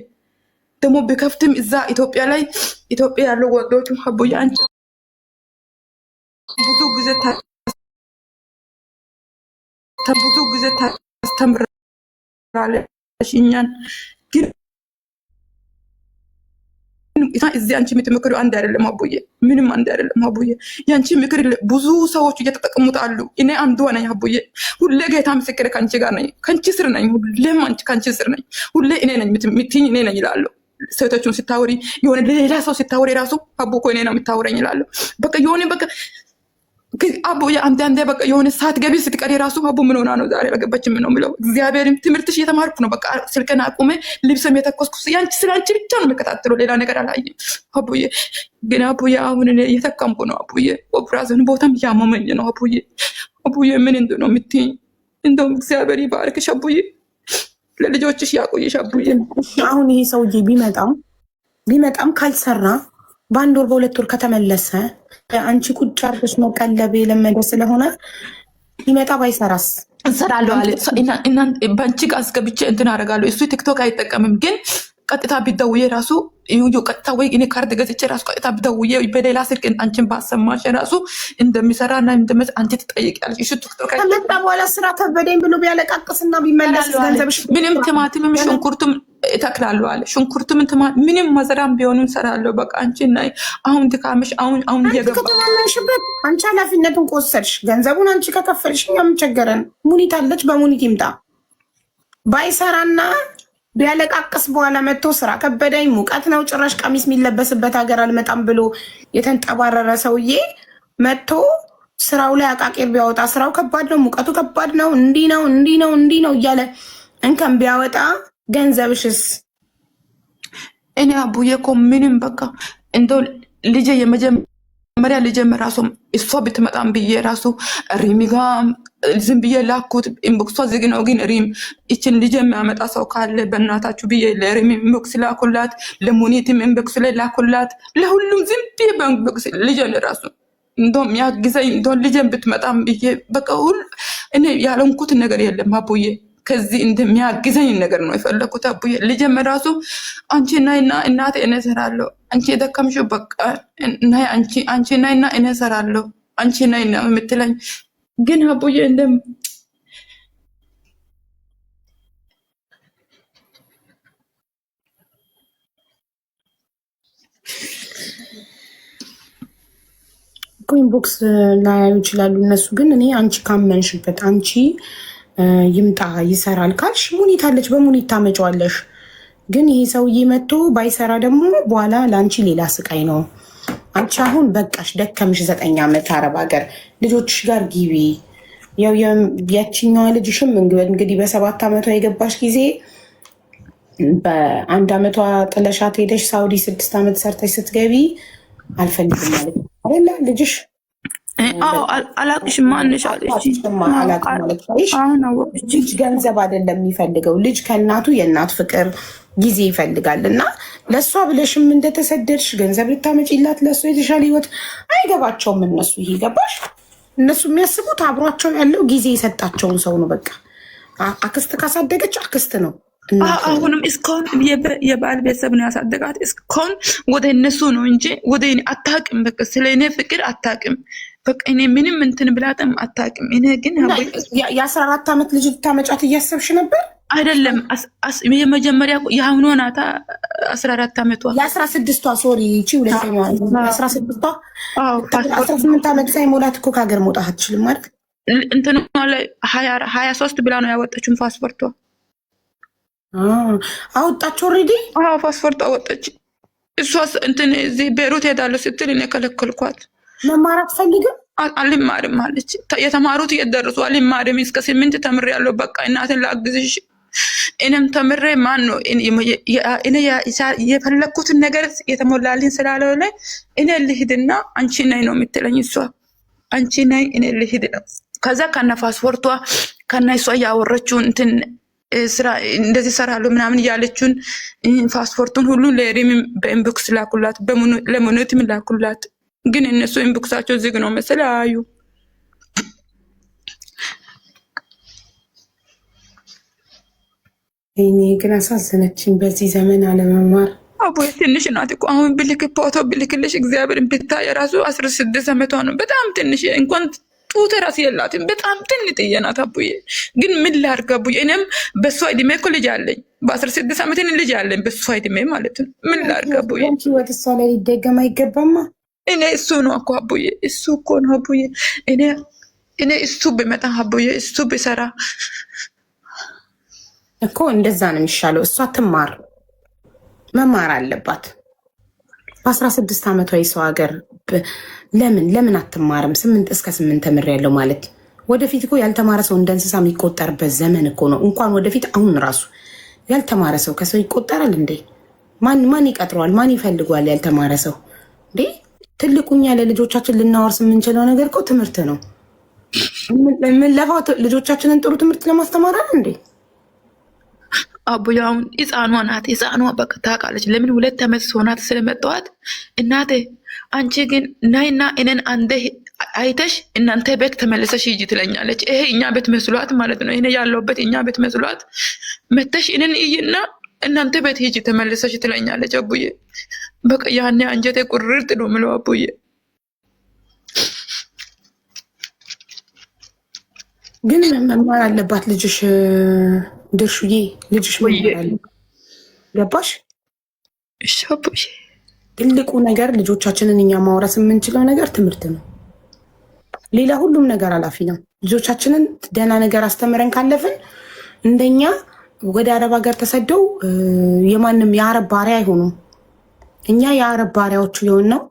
S1: ደግሞ ቢከፍትም እዛ ኢትዮጵያ ያለው ወንዶች አቡዬ አንቺ ብዙ ጊዜ ታስተምራለሽ እኛን። ግን እዚህ አንቺ የምትመክሪው አንድ አይደለም አቡዬ፣ ምንም አንድ አይደለም አቡዬ። የአንቺ ምክር ብዙ ሰዎች እየተጠቀሙት አሉ። እኔ አንዷ ነኝ አቡዬ። ሁሌ ጌታ ምስክር ከአንቺ ጋር ነኝ፣ ከአንቺ ስር ነኝ። ሁሌም ከአንቺ ስር ነኝ። ሁሌ እኔ ነኝ የምትይኝ፣ እኔ ነኝ ይላሉ። ሴቶቹን ስታወሪ የሆነ ሌላ ሰው ስታወሪ ራሱ አቡ እኮ እኔ ነው የምታወረኝ ይላሉ። በቃ የሆነ በቃ አቡዬ አንዳንዴ በቃ የሆነ ሰዓት ገቢ ስትቀሪ ራሱ አቡ ምን ሆና ነው ዛሬ አልገባችም ነው የሚለው። እግዚአብሔርም ትምህርትሽ እየተማርኩ ነው። በቃ ስልክን አቁሜ ልብስም የተኮስኩ ስለ አንቺ ብቻ ነው የሚከታተለው፣ ሌላ ነገር አላየም አቡዬ። ግን አቡዬ አሁን እኔ እየተቀምኩ ነው አቡዬ። ኦፕራሽን ቦታም እያመመኝ ነው አቡዬ። አቡዬ ምን ነው የምትይኝ? እንደውም እግዚአብሔር ይባርክሽ አቡዬ፣ ለልጆችሽ ያቆየሽ አቡዬ።
S2: አሁን ይሄ ሰውዬ ቢመጣም ካልሰራ በ1 ወር በ2 ወር ከተመለሰ አንቺ ቁጭ አርገሽ መቀለብ የለመደ ስለሆነ ሊመጣ ባይሰራስ?
S1: እንሰራለሁ አለ። በአንቺ ጋር አስገብቼ እንትን አደርጋለሁ። እሱ ቲክቶክ አይጠቀምም፣ ግን ቀጥታ ቢደውዬ ራሱ እዩ ቀጥታ ወይ እኔ ካርድ ገዝቼ ራሱ ቀጥታ ቢደውዬ በሌላ ስልክ አንቺን ባሰማሽ ራሱ እንደሚሰራና እንደመስ አንቺ ትጠይቂያለሽ። እሺ ቲክቶክ
S2: ከመጣ በኋላ ስራ ከበደኝ ብሎ ቢያለቃቅስና ቢመለስ ገንዘብሽ
S1: ምንም ቲማቲምም ሽንኩርቱም እተክላለሁ አለ። ሽንኩርቱም ምንም መዘራም ቢሆንም እሰራለሁ። በቃ አንቺና አሁን ድካምሽ አሁን እየገባ
S2: ከተማመንሽበት አንቺ ኃላፊነቱን ከወሰድሽ ገንዘቡን አንቺ ከከፈልሽ እኛ ምን ቸገረን? ሙኒት አለች፣ በሙኒት ይምጣ። ባይሰራና ቢያለቃቅስ በኋላ መጥቶ ስራ ከበደኝ ሙቀት ነው ጭራሽ ቀሚስ የሚለበስበት ሀገር አልመጣም ብሎ የተንጠባረረ ሰውዬ መጥቶ ስራው ላይ አቃቄር ቢያወጣ ስራው ከባድ ነው፣ ሙቀቱ ከባድ ነው፣ እንዲህ ነው እንዲህ ነው እንዲህ ነው እያለ እንከን ቢያወጣ ገንዘብሽስ?
S1: እኔ አቡዬ እኮ ምንም በቃ እንደው ልጄ የመጀመሪያ ልጄ ራሱ እሷ ብትመጣም ብዬ ራሱ ሪሚጋ ዝም ብዬ ላኩት። ኢንቦክሷ ዝግ ነው፣ ግን ሪም ይችን ልጅ የሚያመጣ ሰው ካለ በእናታችሁ ብዬ ለሪም ኢንቦክስ ላኩላት፣ ለሙኒትም ኢንቦክስ ላይ ላኩላት፣ ለሁሉም ዝም ብዬ በኢንቦክስ ልጄን ራሱ እንደውም ያግዘኝ እንደው ልጄን ብትመጣም ብዬ በቃ ሁሉ እኔ ያለንኩት ነገር የለም አቡዬ። ከዚህ እንደሚያግዘኝ ነገር ነው የፈለኩት አቡዬ። ልጄም ራሱ አንቺ ናይና እናቴ እኔ እሰራለሁ፣ አንቺ የደከምሽው በቃ ናይ አንቺ ናይና እኔ እሰራለሁ፣ አንቺ ናይና የምትለኝ ግን አቡዬ እንደም
S2: ኢንቦክስ ላያዩ ይችላሉ እነሱ። ግን እኔ አንቺ ካመንሽበት አንቺ ይምጣ ይሰራል ካልሽ ሙኒት አለች፣ በሙኒት ታመጫዋለሽ። ግን ይሄ ሰውዬ መጥቶ ባይሰራ ደግሞ በኋላ ለአንቺ ሌላ ስቃይ ነው። አንቺ አሁን በቃሽ፣ ደከምሽ። 9 ዓመት አረብ ሀገር ልጆችሽ ጋር ጊቢ። ያው ያችኛዋ ልጅሽም እንግዲህ በ7 ዓመቷ የገባሽ ጊዜ በ1 ዓመቷ ጥለሻት ሄደሽ ሳውዲ 6 ዓመት ሰርተሽ ስትገቢ አልፈልግም ማለት አይደለ ልጅሽ?
S1: አላቅሽም ማንሽ አለች።
S2: ልጅ ገንዘብ አይደለም የሚፈልገው፣ ልጅ ከእናቱ የእናት ፍቅር ጊዜ ይፈልጋል። እና ለእሷ ብለሽም እንደተሰደድሽ ገንዘብ ልታመጪላት ለእሷ የተሻለ ህይወት አይገባቸውም እነሱ። ይሄ ገባሽ? እነሱ የሚያስቡት አብሯቸው ያለው ጊዜ የሰጣቸውን ሰው ነው። በቃ አክስት ካሳደገች አክስት ነው።
S1: አሁንም እስካሁን የባል ቤተሰብ ነው ያሳደጋት። እስካሁን ወደ እነሱ ነው እንጂ ወደ እኔ አታውቅም። በቃ ስለ እኔ ፍቅር አታውቅም። በቃ እኔ ምንም እንትን ብላትም አታውቅም። እኔ ግን
S2: የ14 ዓመት ልጅ ልታመጫት እያሰብሽ ነበር?
S1: አይደለም የመጀመሪያ የአሁኗ ናታ 14 ዓመቷ።
S2: የ16ቷ ሶሪ ይቺ ሁለተኛዋ 16ቷ 18 ዓመት ሳይሞላት እኮ ከሀገር መውጣት አትችልም ማለት
S1: እንትን ላይ 23 ብላ ነው ያወጣችውን ፓስፖርቷ።
S2: አወጣች ኦልሬዲ?
S1: አዎ ፓስፖርት አወጣች። እሷ እንትን እዚህ ቤሩት ሄዳለሁ ስትል እኔ ከለከልኳት።
S2: መማር አትፈልግም?
S1: አልማርም አለች። የተማሩት እየደረሱ አልማርም፣ እስከ 8 ተምሬያለሁ። በቃ እናትን ላግዝሽ። እኔም ተምሬ ማን ነው እኔ የፈለኩትን ነገር የተሞላልኝ ስላልሆነ እኔ ልሂድና አንቺ ነይ ነው የምትለኝ እሷ። አንቺ ነይ እኔ ልሂድ ነው። ከዛ ከነ ፓስፖርቷ ከነ እሷ ያወረችውን እንትን ስራ እንደዚህ ሰራሉ ምናምን እያለችውን ፓስፖርቱን ሁሉ ለሪም በኢንቦክስ ላኩላት፣ ለሙኒትም ላኩላት። ግን እነሱ ኢንቦክሳቸው ዝግ ነው መሰለኝ አዩ።
S2: እኔ ግን አሳዘነችኝ በዚህ ዘመን አለመማር።
S1: አቦዬ ትንሽ ናት እኮ አሁን ብልክ ፎቶ ብልክልሽ እግዚአብሔርን ብታይ የራሱ 16 ዓመቷ ነው። በጣም ትንሽ እንኳን ጡት ራስ የላትም። በጣም ትንጥዬ ናት አቡዬ። ግን ምን ላድርግ አቡዬ? እኔም በሷ እድሜ እኮ ልጅ አለኝ። በ16 ዓመት ልጅ አለኝ በሷ እድሜ ማለት ነው። ምን ላድርግ አቡዬ?
S2: ህይወት እሷ ላይ ሊደገም አይገባማ።
S1: እኔ እሱ ነው እኮ አቡዬ፣ እሱ እኮ ነው አቡዬ። እኔ እሱ ብመጣ አቡዬ፣ እሱ ብሰራ
S2: እኮ እንደዛ ነው የሚሻለው። እሷ ትማር፣ መማር አለባት። በ16 ዓመቷ የሰው ሀገር ለምን አትማርም? 8 እስከ 8 ተምሬያለሁ ማለት ወደፊት እኮ ያልተማረ ሰው እንደ እንስሳ የሚቆጠርበት ዘመን እኮ ነው። እንኳን ወደፊት አሁን ራሱ ያልተማረ ሰው ከሰው ይቆጠራል እንዴ? ማን ይቀጥረዋል? ማን ይፈልጓል? ያልተማረ ሰው እንዴ? ትልቁኛ ለልጆቻችን ልናወርስ የምንችለው ነገር እኮ ትምህርት ነው። የምንለፋው ልጆቻችንን ጥሩ ትምህርት ለማስተማር እንዴ?
S1: አቡዬ አሁን ህፃኗ ናት። ህፃኗ በቃ ታውቃለች። ለምን 2 ዓመት ሆናት ስለመጣኋት እናቴ አንቺ ግን ናይና እኔን አንዴ አይተሽ እናንተ ቤት ተመለሰሽ ሂጂ ትለኛለች። ይሄ እኛ ቤት መስሏት ማለት ነው። እኔ ያለሁበት እኛ ቤት መስሏት መተሽ እኔን እይና
S3: እናንተ ቤት ሂጂ ተመልሰሽ ትለኛለች አቡዬ። በቃ ያኔ አንጀቴ ቁርጥ ነው የምለው አቡዬ።
S2: ግን መማር አለባት ልጅሽ ድርሹዬ፣ ልጅሽ መማር አለባት። ገባሽ?
S3: እሺ አቡዬ።
S2: ትልቁ ነገር ልጆቻችንን እኛ ማውረስ የምንችለው ነገር ትምህርት ነው። ሌላ ሁሉም ነገር አላፊ ነው። ልጆቻችንን ደህና ነገር አስተምረን ካለፍን እንደኛ ወደ አረብ ሀገር ተሰደው የማንም የአረብ ባሪያ አይሆኑም። እኛ የአረብ ባሪያዎቹ የሆነው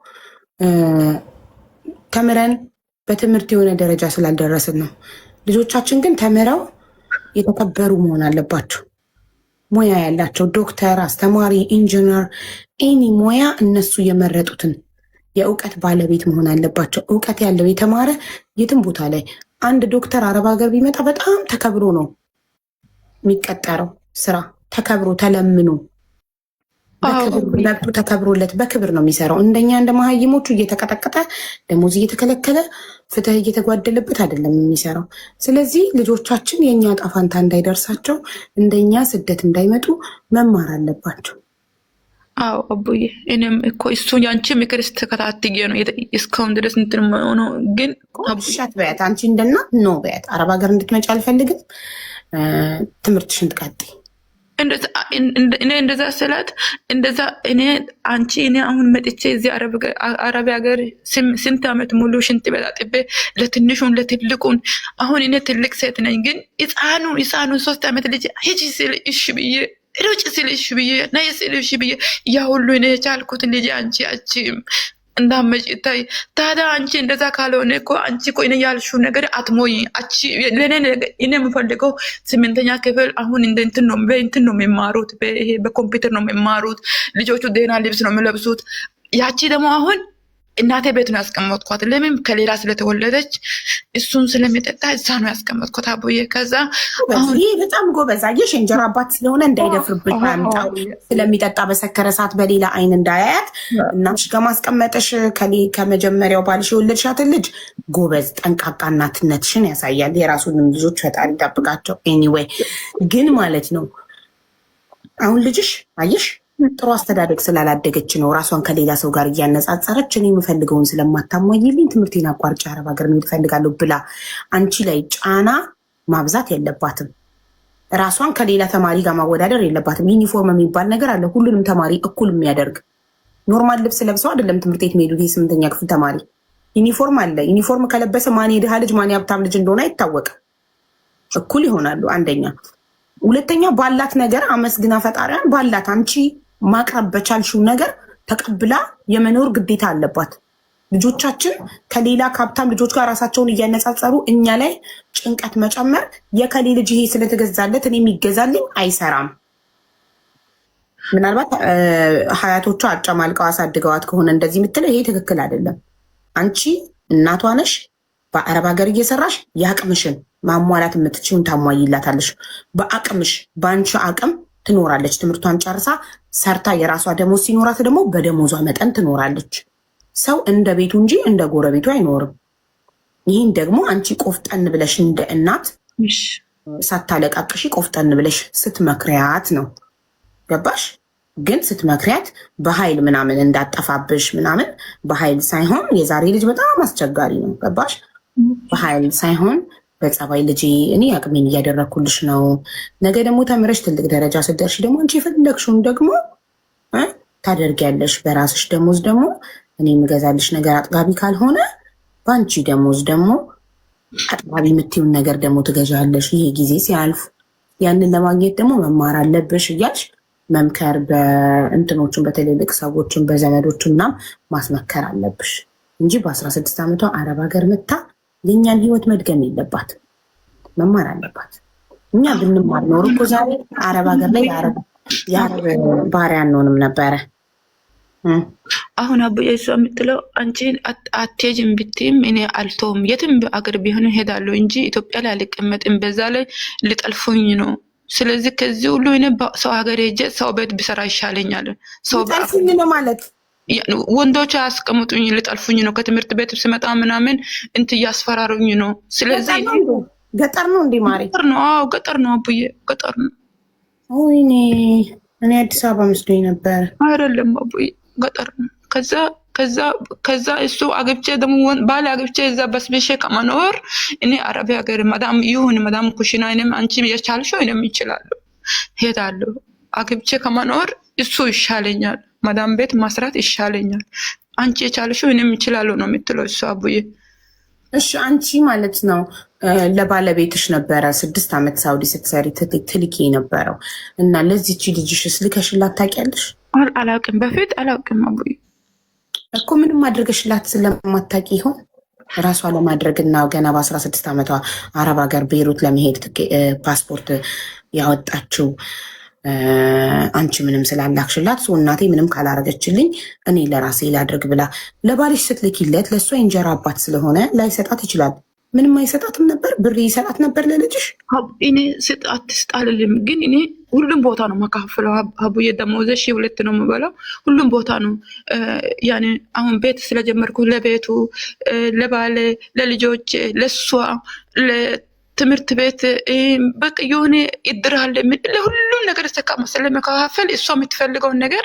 S2: ተምረን በትምህርት የሆነ ደረጃ ስላልደረስን ነው። ልጆቻችን ግን ተምረው የተከበሩ መሆን አለባቸው። ሙያ ያላቸው ዶክተር፣ አስተማሪ፣ ኢንጂነር፣ ኤኒ ሙያ እነሱ የመረጡትን የእውቀት ባለቤት መሆን አለባቸው። እውቀት ያለው የተማረ የትም ቦታ ላይ አንድ ዶክተር አረብ ሀገር ቢመጣ በጣም ተከብሮ ነው የሚቀጠረው። ስራ ተከብሮ ተለምኖ መብቱ ተከብሮለት በክብር ነው የሚሰራው። እንደኛ እንደ መሀይሞቹ እየተቀጠቀጠ ደሞዝ እየተከለከለ ፍትህ እየተጓደለበት አይደለም የሚሰራው። ስለዚህ ልጆቻችን የእኛ ጣፋንታ እንዳይደርሳቸው እንደኛ ስደት እንዳይመጡ መማር አለባቸው።
S3: አዎ አቡዬ፣ እኔም እኮ እሱ ያንቺ ምክር ስተከታትዬ ነው እስካሁን ድረስ እንትን ሆኖ። ግን
S2: ሻት በያት አንቺ እንደናት ኖ በያት። አረብ ሀገር እንድትመጪ አልፈልግም፣ ትምህርትሽን ትቀጥይ።
S3: እኔ እንደዛ ስላት እንደዛ እኔ አሁን መጥቼ እዚህ አረብ ሀገር ስንት ዓመት ሙሉ ሽንት በጣጥቤ ለትንሹን ለትልቁን። አሁን እኔ ትልቅ ሴት ነኝ፣ ግን ህፃኑን 3 ዓመት ልጅ ሂጂ ስል እሺ ብዬ ሩጭ ስል እሺ ብዬ ነይ ስል እሺ ብዬ ያ ሁሉ እኔ የቻልኩትን ልጅ አንቺ እንዳመጭ ታይ። ታዲያ አንቺ እንደዛ ካልሆነ እኮ አንቺ እኮ እኔ ያልሽው ነገር አትሞይ። ለእኔ እኔ የምፈልገው 8ኛ ክፍል አሁን እንትን ነው የሚማሩት፣ በኮምፒውተር ነው የሚማሩት። ልጆቹ ደህና ልብስ ነው የሚለብሱት። ያቺ ደግሞ አሁን እናቴ ቤት ነው ያስቀመጥኳት። ለምን ከሌላ ስለተወለደች እሱን ስለሚጠጣ እዛ ነው ያስቀመጥኳት አቡዬ። ከዛ
S2: ይህ በጣም ጎበዝ አየሽ፣ እንጀራ አባት ስለሆነ እንዳይደፍርብሽ ያምጣው። ስለሚጠጣ በሰከረ ሰዓት በሌላ አይን እንዳያያት እናትሽ ከማስቀመጥሽ ከመጀመሪያው ባልሽ የወለድሻትን ልጅ ጎበዝ ጠንቃቃ እናትነትሽን ያሳያል። የራሱንም ልጆች ፈጣሪ ይጠብቃቸው። ኤኒዌይ ግን ማለት ነው አሁን ልጅሽ አየሽ ጥሩ አስተዳደግ ስላላደገች ነው ራሷን ከሌላ ሰው ጋር እያነጻጸረች እኔ የምፈልገውን ስለማታሟይልኝ ትምህርቴን አቋርጬ አረብ ሀገር መሄድ እፈልጋለሁ ብላ አንቺ ላይ ጫና ማብዛት የለባትም። ራሷን ከሌላ ተማሪ ጋር ማወዳደር የለባትም። ዩኒፎርም የሚባል ነገር አለ፣ ሁሉንም ተማሪ እኩል የሚያደርግ። ኖርማል ልብስ ለብሰው አይደለም ትምህርት ቤት የሚሄዱት። የ8ኛ ክፍል ተማሪ ዩኒፎርም አለ። ዩኒፎርም ከለበሰ ማን የድሃ ልጅ ማን የሀብታም ልጅ እንደሆነ አይታወቅም። እኩል ይሆናሉ። አንደኛ። ሁለተኛ ባላት ነገር አመስግና ፈጣሪያን ባላት አንቺ ማቅረብ በቻልሽው ነገር ተቀብላ የመኖር ግዴታ አለባት። ልጆቻችን ከሌላ ከሀብታም ልጆች ጋር ራሳቸውን እያነጻጸሩ እኛ ላይ ጭንቀት መጨመር፣ የከሌ ልጅ ይሄ ስለተገዛለት እኔ የሚገዛልኝ አይሰራም። ምናልባት ሀያቶቿ አጨማልቀው አሳድገዋት ከሆነ እንደዚህ የምትለው ይሄ ትክክል አይደለም። አንቺ እናቷ ነሽ። በአረብ ሀገር እየሰራሽ የአቅምሽን ማሟላት የምትችውን ታሟይላታለሽ። በአቅምሽ በአንቺ አቅም ትኖራለች። ትምህርቷን ጨርሳ ሰርታ የራሷ ደሞዝ ሲኖራት ደግሞ በደሞዟ መጠን ትኖራለች። ሰው እንደ ቤቱ እንጂ እንደ ጎረቤቱ አይኖርም። ይህን ደግሞ አንቺ ቆፍጠን ብለሽ እንደ እናት ሳታለቃቅሺ ቆፍጠን ብለሽ ስትመክሪያት ነው። ገባሽ? ግን ስትመክሪያት በኃይል ምናምን እንዳጠፋብሽ ምናምን በኃይል ሳይሆን፣ የዛሬ ልጅ በጣም አስቸጋሪ ነው። ገባሽ? በኃይል ሳይሆን በጸባይ ልጅ እኔ አቅሜን እያደረግኩልሽ ነው። ነገ ደግሞ ተምረሽ ትልቅ ደረጃ ስትደርሺ ደግሞ አንቺ የፈለግሽውን ደግሞ ታደርጊያለሽ። በራስሽ ደሞዝ ደግሞ እኔ የምገዛልሽ ነገር አጥጋቢ ካልሆነ በአንቺ ደሞዝ ደግሞ አጥጋቢ የምትይውን ነገር ደግሞ ትገዣለሽ። ይሄ ጊዜ ሲያልፍ ያንን ለማግኘት ደግሞ መማር አለብሽ እያልሽ መምከር፣ በእንትኖችን በትልልቅ ሰዎችን በዘመዶችን ምናምን ማስመከር አለብሽ እንጂ በ16 ዓመቷ አረብ ሀገር መታ የእኛን ህይወት መድገም የለባት። መማር አለባት። እኛ ብንማር ኖሮ እኮ ዛሬ አረብ ሀገር ላይ የአረብ ባሪያ አንሆንም ነበረ።
S3: አሁን አቡዬ እሷ የምትለው አንቺ አትሄጂም ብትይም እኔ አልተውም፣ የትም አገር ቢሆን ሄዳለሁ እንጂ ኢትዮጵያ ላይ አልቀመጥም። በዛ ላይ ሊጠልፉኝ ነው። ስለዚህ ከዚህ ሁሉ እኔ ሰው ሀገር ሄጄ ሰው ቤት ብሰራ ይሻለኛል። ሰው
S2: ሊጠልፉኝ ነው ማለት
S3: ወንዶች አያስቀምጡኝ፣ ሊጠልፉኝ ነው። ከትምህርት ቤት ስመጣ ምናምን እያስፈራሩኝ ነው። ስለዚህ
S2: ገጠር ነው እንዴ ማሪ?
S3: ገጠር ነው። አዎ ገጠር ነው አቡዬ፣ ገጠር ነው።
S2: ወይኔ እኔ አዲስ አበባ መስሎኝ ነበር።
S3: አይደለም አቡዬ ገጠር ነው። ከዛ እሱ አግብቼ ደግሞ ባል አግብቼ እዛ በስብሼ ከመኖር እኔ አረብ ሀገር መዳም ይሁን መዳም ኩሽና እኔም አንቺ የቻልሽው እኔም ይችላለሁ ሄዳለሁ። አግብቼ ከመኖር እሱ ይሻለኛል፣ መዳም ቤት ማስራት ይሻለኛል። አንቺ የቻልሽው እኔም ይችላለሁ ነው የምትለው እሱ አቡዬ።
S2: እሺ አንቺ ማለት ነው ለባለቤትሽ ነበረ 6 ዓመት ሳውዲ ስትሰሪ ትልኪ የነበረው እና ለዚህቺ ልጅሽስ ልከሽላት ታውቂያለሽ?
S3: አላውቅም፣ በፊት አላውቅም አቡዬ
S2: እኮ ምንም አድርገሽላት ስለማታውቂ ይሆን ራሷ ለማድረግ እና ገና በ16 ዓመቷ አረብ ሀገር ቤይሩት ለመሄድ ፓስፖርት ያወጣችው አንቺ ምንም ስላላክሽላት ሰው እናቴ ምንም ካላረገችልኝ እኔ ለራሴ ላድርግ ብላ ለባልሽ ስትልኪለት ለእሷ እንጀራ አባት ስለሆነ ላይሰጣት ይችላል። ምንም አይሰጣትም ነበር? ብር ይሰጣት ነበር ለልጅሽ?
S3: እኔ ስጣት ስጣልልም፣ ግን እኔ ሁሉም ቦታ ነው መካፍለው አቡዬ። ደሞዜ 2,000 ነው የምበላው። ሁሉም ቦታ ነው ያኔ አሁን ቤት ስለጀመርኩ ለቤቱ፣ ለባለ፣ ለልጆች፣ ለሷ፣ ለትምህርት ቤት በቃ የሆነ ይድራል ለሁሉም ነገር ስለመከፋፈል እሷ የምትፈልገውን ነገር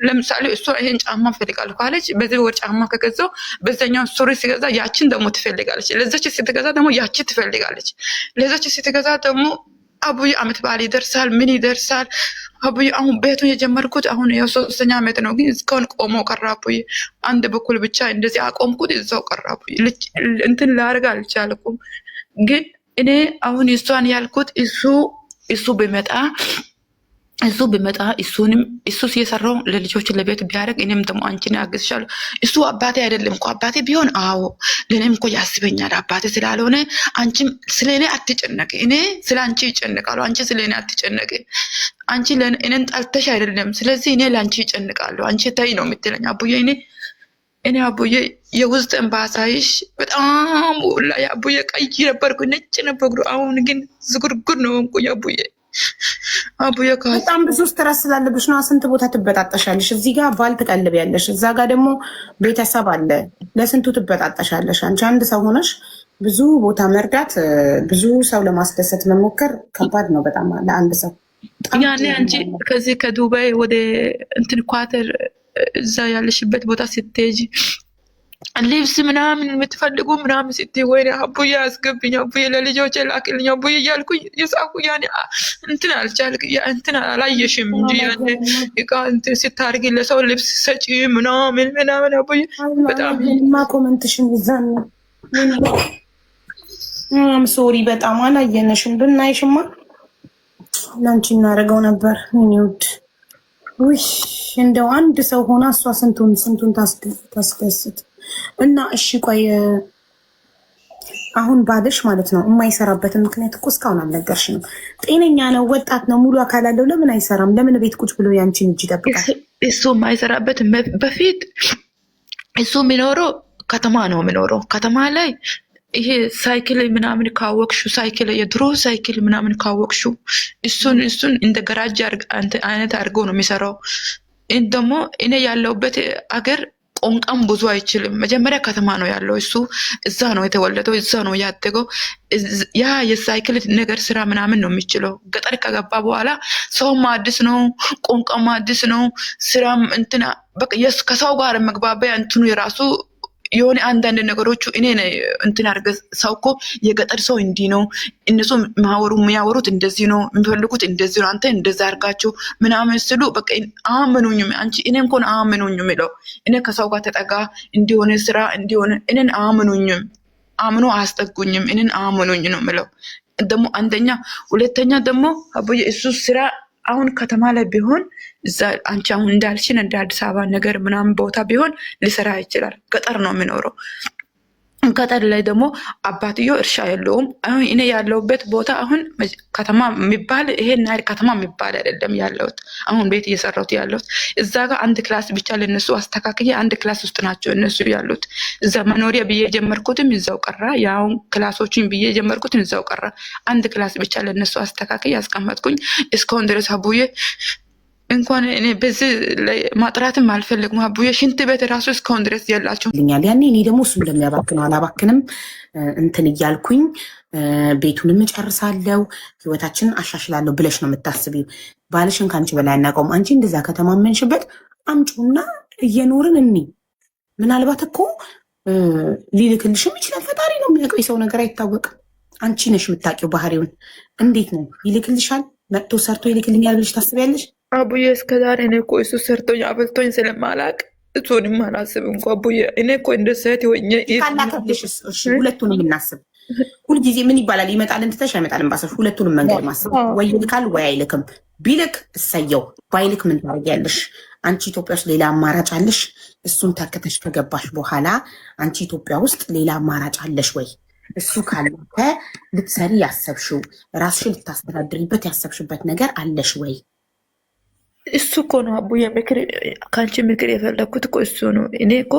S3: ለምሳሌ እሷ ይሄን ጫማ ፈልጋለሁ ካለች በዚህ ወር ጫማ ከገዛው በዛኛው ሱሪ ሲገዛ ያችን ደግሞ ትፈልጋለች። ለዛች ስትገዛ ደግሞ ያቺ ትፈልጋለች። ለዛች ስትገዛ ደግሞ አቡዬ አመት በዓል ይደርሳል፣ ምን ይደርሳል አቡዬ። አሁን ቤቱን የጀመርኩት አሁን ያው 3ኛ ዓመት ነው፣ ግን እስካሁን ቆሞ ቀረ አቡዬ። አንድ በኩል ብቻ እንደዚህ አቆምኩት፣ እዛው ቀረ አቡዬ። እንትን ላደርግ አልቻልኩም። ግን እኔ አሁን እሷን ያልኩት እሱ ቢመጣ እሱስ የሰራው ለልጆች ለቤት ቢያደርግ እኔም ደግሞ አንቺን ያግዝሻለሁ። እሱ አባቴ አይደለም እኮ አባቴ ቢሆን አዎ ለእኔም እኮ ያስበኛል። አባቴ ስላልሆነ አንቺም ስለ እኔ አትጨነቂ፣ እኔ ስለ አንቺ ይጨንቃለሁ። አንቺ ስለ እኔ አትጨነቂ። አንቺ እኔን ጠልተሽ አይደለም፣ ስለዚህ እኔ ለአንቺ ይጨንቃለሁ። አንቺ ተይ ነው የምትለኝ አቡዬ። እኔ አቡዬ የውስጥ እንባሳይሽ በጣም ወላሂ አቡዬ ቀይ ነበርኩ፣ ነጭ ነበርኩ። አሁን ግን ዝጉርጉር ነው እንኩኝ አቡዬ። አቡዬ
S2: በጣም ብዙ ስትረስ ስላለብሽ ነው። ስንት ቦታ ትበጣጠሻለሽ። እዚህ ጋር ባል ትቀልቢያለሽ፣ እዛ ጋር ደግሞ ቤተሰብ አለ። ለስንቱ ትበጣጠሻለሽ። አንቺ አንድ ሰው ሆነሽ ብዙ ቦታ መርዳት፣ ብዙ ሰው ለማስደሰት መሞከር ከባድ ነው በጣም ለአንድ ሰው።
S3: ያኔ አንቺ ከዚህ ከዱባይ ወደ እንትን ኳተር እዛ ያለሽበት ቦታ ስትሄጂ ልብስ ምናምን የምትፈልጉ ምናምን ስትይ ወይኔ አቡዬ አስገብኝ፣ አቡዬ ለልጆች ላክልኝ፣ አቡዬ እያልኩ የጻፉ ያኔ እንትን አልቻልክ እንትን አላየሽም እንጂ ያኔ እቃ እንትን ስታርጊ ለሰው ልብስ ሰጪ ምናምን አቡዬ በጣም
S2: ኮመንትሽን ይዛን ሶሪ በጣም አላየነሽም። ብናይሽማ ለአንቺ እናደርገው ነበር። ውድ ውይ እንደው አንድ ሰው ሆና እሷ ስንቱን ታስደስት እና እሺ ቆይ አሁን ባልሽ ማለት ነው የማይሰራበትን ምክንያት እኮ እስካሁን አልነገርሽንም። ጤነኛ ነው፣ ወጣት ነው፣ ሙሉ አካል አለው። ለምን አይሰራም? ለምን ቤት ቁጭ ብሎ ያንቺን እጅ ይጠብቃል?
S3: እሱ የማይሰራበት በፊት እሱ የሚኖረው ከተማ ነው የሚኖረው። ከተማ ላይ ይሄ ሳይክል ምናምን ካወቅሹ ሳይክል የድሮ ሳይክል ምናምን ካወቅሹ እሱን እንደ ገራጅ አይነት አድርገው ነው የሚሰራው። ደግሞ እኔ ያለውበት አገር ቋንቋም ብዙ አይችልም። መጀመሪያ ከተማ ነው ያለው እሱ፣ እዛ ነው የተወለደው፣ እዛ ነው ያደገው። ያ የሳይክል ነገር ስራ ምናምን ነው የሚችለው። ገጠር ከገባ በኋላ ሰውም አዲስ ነው፣ ቋንቋም አዲስ ነው፣ ስራም እንትና በቃ ከሰው ጋር መግባቢያ እንትኑ የራሱ የሆነ አንዳንድ ነገሮቹ እኔ እንትን አድርገ ሰው እኮ የገጠር ሰው እንዲህ ነው፣ እነሱ የሚያወሩት እንደዚህ ነው፣ የሚፈልጉት እንደዚህ ነው፣ አንተ እንደዛ አድርጋቸው ምናምን ስሉ በቃ አያምኑኝም። አንቺ እኔ እንኳን አያምኑኝም ይለው እኔ ከሰው ጋር ተጠጋ እንዲሆነ ስራ እንዲሆነ እኔን አያምኑኝም፣ አምኖ አያስጠጉኝም፣ እኔን አያምኑኝ ነው ምለው። ደግሞ አንደኛ፣ ሁለተኛ ደግሞ አቡዬ እሱ ስራ አሁን ከተማ ላይ ቢሆን እዛ አንቺ አሁን እንዳልሽን እንደ አዲስ አበባ ነገር ምናምን ቦታ ቢሆን ሊሰራ ይችላል። ገጠር ነው የሚኖረው። ገጠር ላይ ደግሞ አባትዮ እርሻ የለውም። አሁን እኔ ያለውበት ቦታ አሁን ከተማ የሚባል ይሄን ያህል ከተማ የሚባል አይደለም ያለሁት። አሁን ቤት እየሰራሁት ያለሁት እዛ ጋር አንድ ክላስ ብቻ ለነሱ አስተካክዬ አንድ ክላስ ውስጥ ናቸው እነሱ ያሉት። እዛ መኖሪያ ብዬ የጀመርኩትም እዛው ቀራ። ያው ክላሶችን ብዬ የጀመርኩትም እዛው ቀራ። አንድ ክላስ ብቻ ለነሱ አስተካክዬ ያስቀመጥኩኝ እስካሁን ድረስ አቡዬ እንኳን እኔ በዚህ ላይ ማጥራትም አልፈልግም። አቡዬ ሽንት ቤት ራሱ እስካሁን ድረስ የላቸው
S2: ልኛል። ያኔ እኔ ደግሞ እሱ እንደሚያባክነው አላባክንም እንትን እያልኩኝ ቤቱንም እጨርሳለሁ ህይወታችንን አሻሽላለሁ ብለሽ ነው የምታስቢው። ባልሽን ከአንቺ በላይ አናውቀውም። አንቺ እንደዛ ከተማመንሽበት አምጪውና እየኖርን እኒ ምናልባት እኮ ሊልክልሽም ይችላል። ፈጣሪ ነው የሚያውቀው፣ የሰው ነገር አይታወቅም። አንቺ ነሽ የምታውቂው ባህሪውን። እንዴት ነው ይልክልሻል? መጥቶ ሰርቶ ይልክልኛል ብለሽ ታስቢያለሽ?
S3: አቡዬ እስከዛሬ እኔ እኮ እሱ ሰርቶኝ አበልቶኝ ስለማላቅ እሱንም አላስብ እንኳ አቡዬ። እኔ እኮ እንደ ሴት ሆኜ
S2: ካላከብልሽ ሁለቱንም እናስብ። ሁልጊዜ ምን ይባላል? ይመጣል እንትተሽ አይመጣልም ባሰሽ። ሁለቱንም መንገድ ማስብ። ወይ ይልካል ወይ አይልክም። ቢልክ እሰየው፣ ባይልክ ምን ታደርጊያለሽ? አንቺ ኢትዮጵያ ውስጥ ሌላ አማራጭ አለሽ? እሱን ተክተሽ ከገባሽ በኋላ አንቺ ኢትዮጵያ ውስጥ ሌላ አማራጭ አለሽ ወይ? እሱ ካለፈ ልትሰሪ ያሰብሽው ራስሽን ልታስተዳድሪበት ያሰብሽበት ነገር አለሽ ወይ?
S3: እሱ እኮ ነው አቡዬ፣ ምክር ከአንቺ ምክር የፈለግኩት እኮ እሱ ነው። እኔ እኮ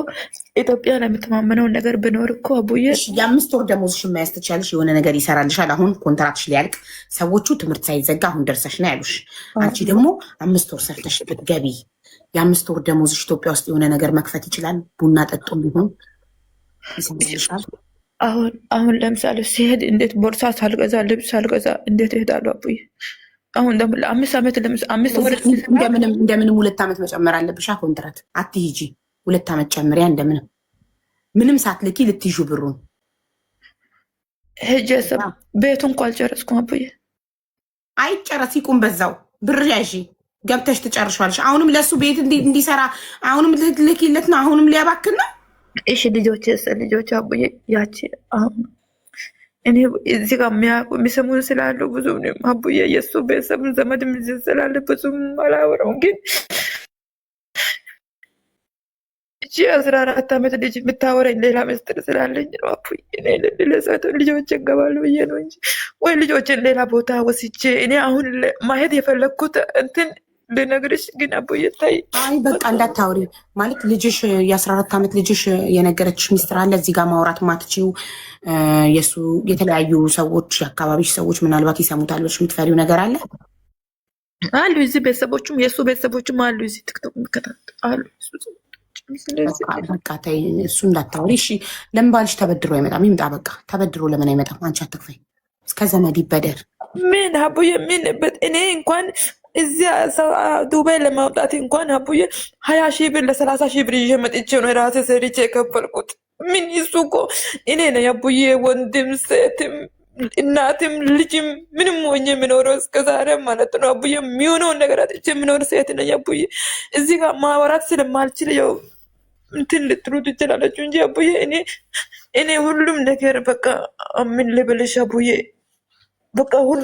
S3: ኢትዮጵያ ለምትማመነውን ነገር ብኖር እኮ አቡዬ።
S2: 5 ወር ደሞዝሽን መያዝ ትችያለሽ። የሆነ ነገር ይሰራልሻል። አሁን ኮንትራክትሽ ሊያልቅ ሰዎቹ ትምህርት ሳይዘጋ አሁን ደርሰሽ ነው ያሉሽ። አንቺ ደግሞ 5 ወር ሰርተሽ ብትገቢ የ5 ወር ደሞዝሽ ኢትዮጵያ ውስጥ የሆነ ነገር መክፈት ይችላል። ቡና ጠጡ ቢሆን ይሰራልሻል።
S3: አሁን ለምሳሌ ሲሄድ እንዴት ቦርሳ ሳልገዛ ልብስ ሳልገዛ እንዴት እሄዳለሁ አቡዬ? አሁን ደግሞ ለ5 ዓመት ለ5 ወር
S2: እንደምንም 2 ዓመት መጨመር አለብሻ። ኮንትራት አትሂጂ፣ 2 ዓመት ጨምሪያ። እንደምንም ምንም ሳትልኪ ልትይዡ ብሩን
S3: ሄጄ ቤቱን እንኳ አልጨረስኩም አቡዬ።
S2: አይጨረስ ይቁም፣ በዛው ብር ያዢ ገብተሽ ትጨርሻለሽ። አሁንም ለሱ ቤት እንዲሰራ አሁንም ልትልኪለት ነው። አሁንም ሊያባክን ነው።
S3: እሺ ልጆች አቡዬ ያቺ አሁን እኔ እዚህ ጋር የሚሰሙን ስላሉ ብዙ አቡዬ የእሱ ቤተሰብን ዘመድ ስላለ ብዙም አላወራውም። ግን እቺ 14 ዓመት ልጅ የምታወራኝ ሌላ ምስጢር ስላለኝ ነው አቡዬ። እኔ ለሰት ልጆች ገባሉ ብዬ ነው እንጂ ወይ ልጆችን ሌላ ቦታ ወስጄ እኔ አሁን ማሄድ የፈለግኩት እንትን ልነግርሽ ግን አቡዬ ታይ።
S2: አይ በቃ እንዳታውሪ ማለት ልጅሽ የ14 ዓመት ልጅሽ የነገረችሽ ሚስጥር አለ እዚህ ጋር ማውራት ማትችው የሱ የተለያዩ ሰዎች የአካባቢሽ ሰዎች ምናልባት ይሰሙታል ብለሽ የምትፈሪው ነገር አለ
S3: አሉ። እዚህ ቤተሰቦቹም የእሱ ቤተሰቦችም አሉ። እዚህ ቲክቶክ የሚከታተሉ አሉ።
S2: በቃ ተይ እሱ እንዳታውሪ እሺ። ለምን ባልሽ ተበድሮ አይመጣም? ይምጣ በቃ። ተበድሮ ለምን አይመጣም? አንቺ አትክፈይ። እስከ ዘመድ ይበደር።
S3: ምን አቡዬ ምንበት እኔ እንኳን እዚያ ዱባይ ለማውጣት እንኳን አቡዬ 20 ሺህ ብር ለ30 ሺህ ብር ይዤ መጥቼ ነው ራሴ ሰርቼ የከፈልኩት። ምን ይሱ እኮ እኔ ነው አቡዬ፣ ወንድም ሴትም እናትም ልጅም ምንም ሆኜ የምኖረው እስከዛሬ ማለት ነው አቡዬ። የሚሆነውን ነገር አጥቼ የምኖር ሴት ነኝ አቡዬ። እዚህ ጋር ማውራት ስለማልችል ያው እንትን ልትሉ ትችላለችሁ እንጂ አቡዬ እኔ ሁሉም ነገር በቃ ምን ልብልሽ አቡዬ፣ በቃ ሁሉ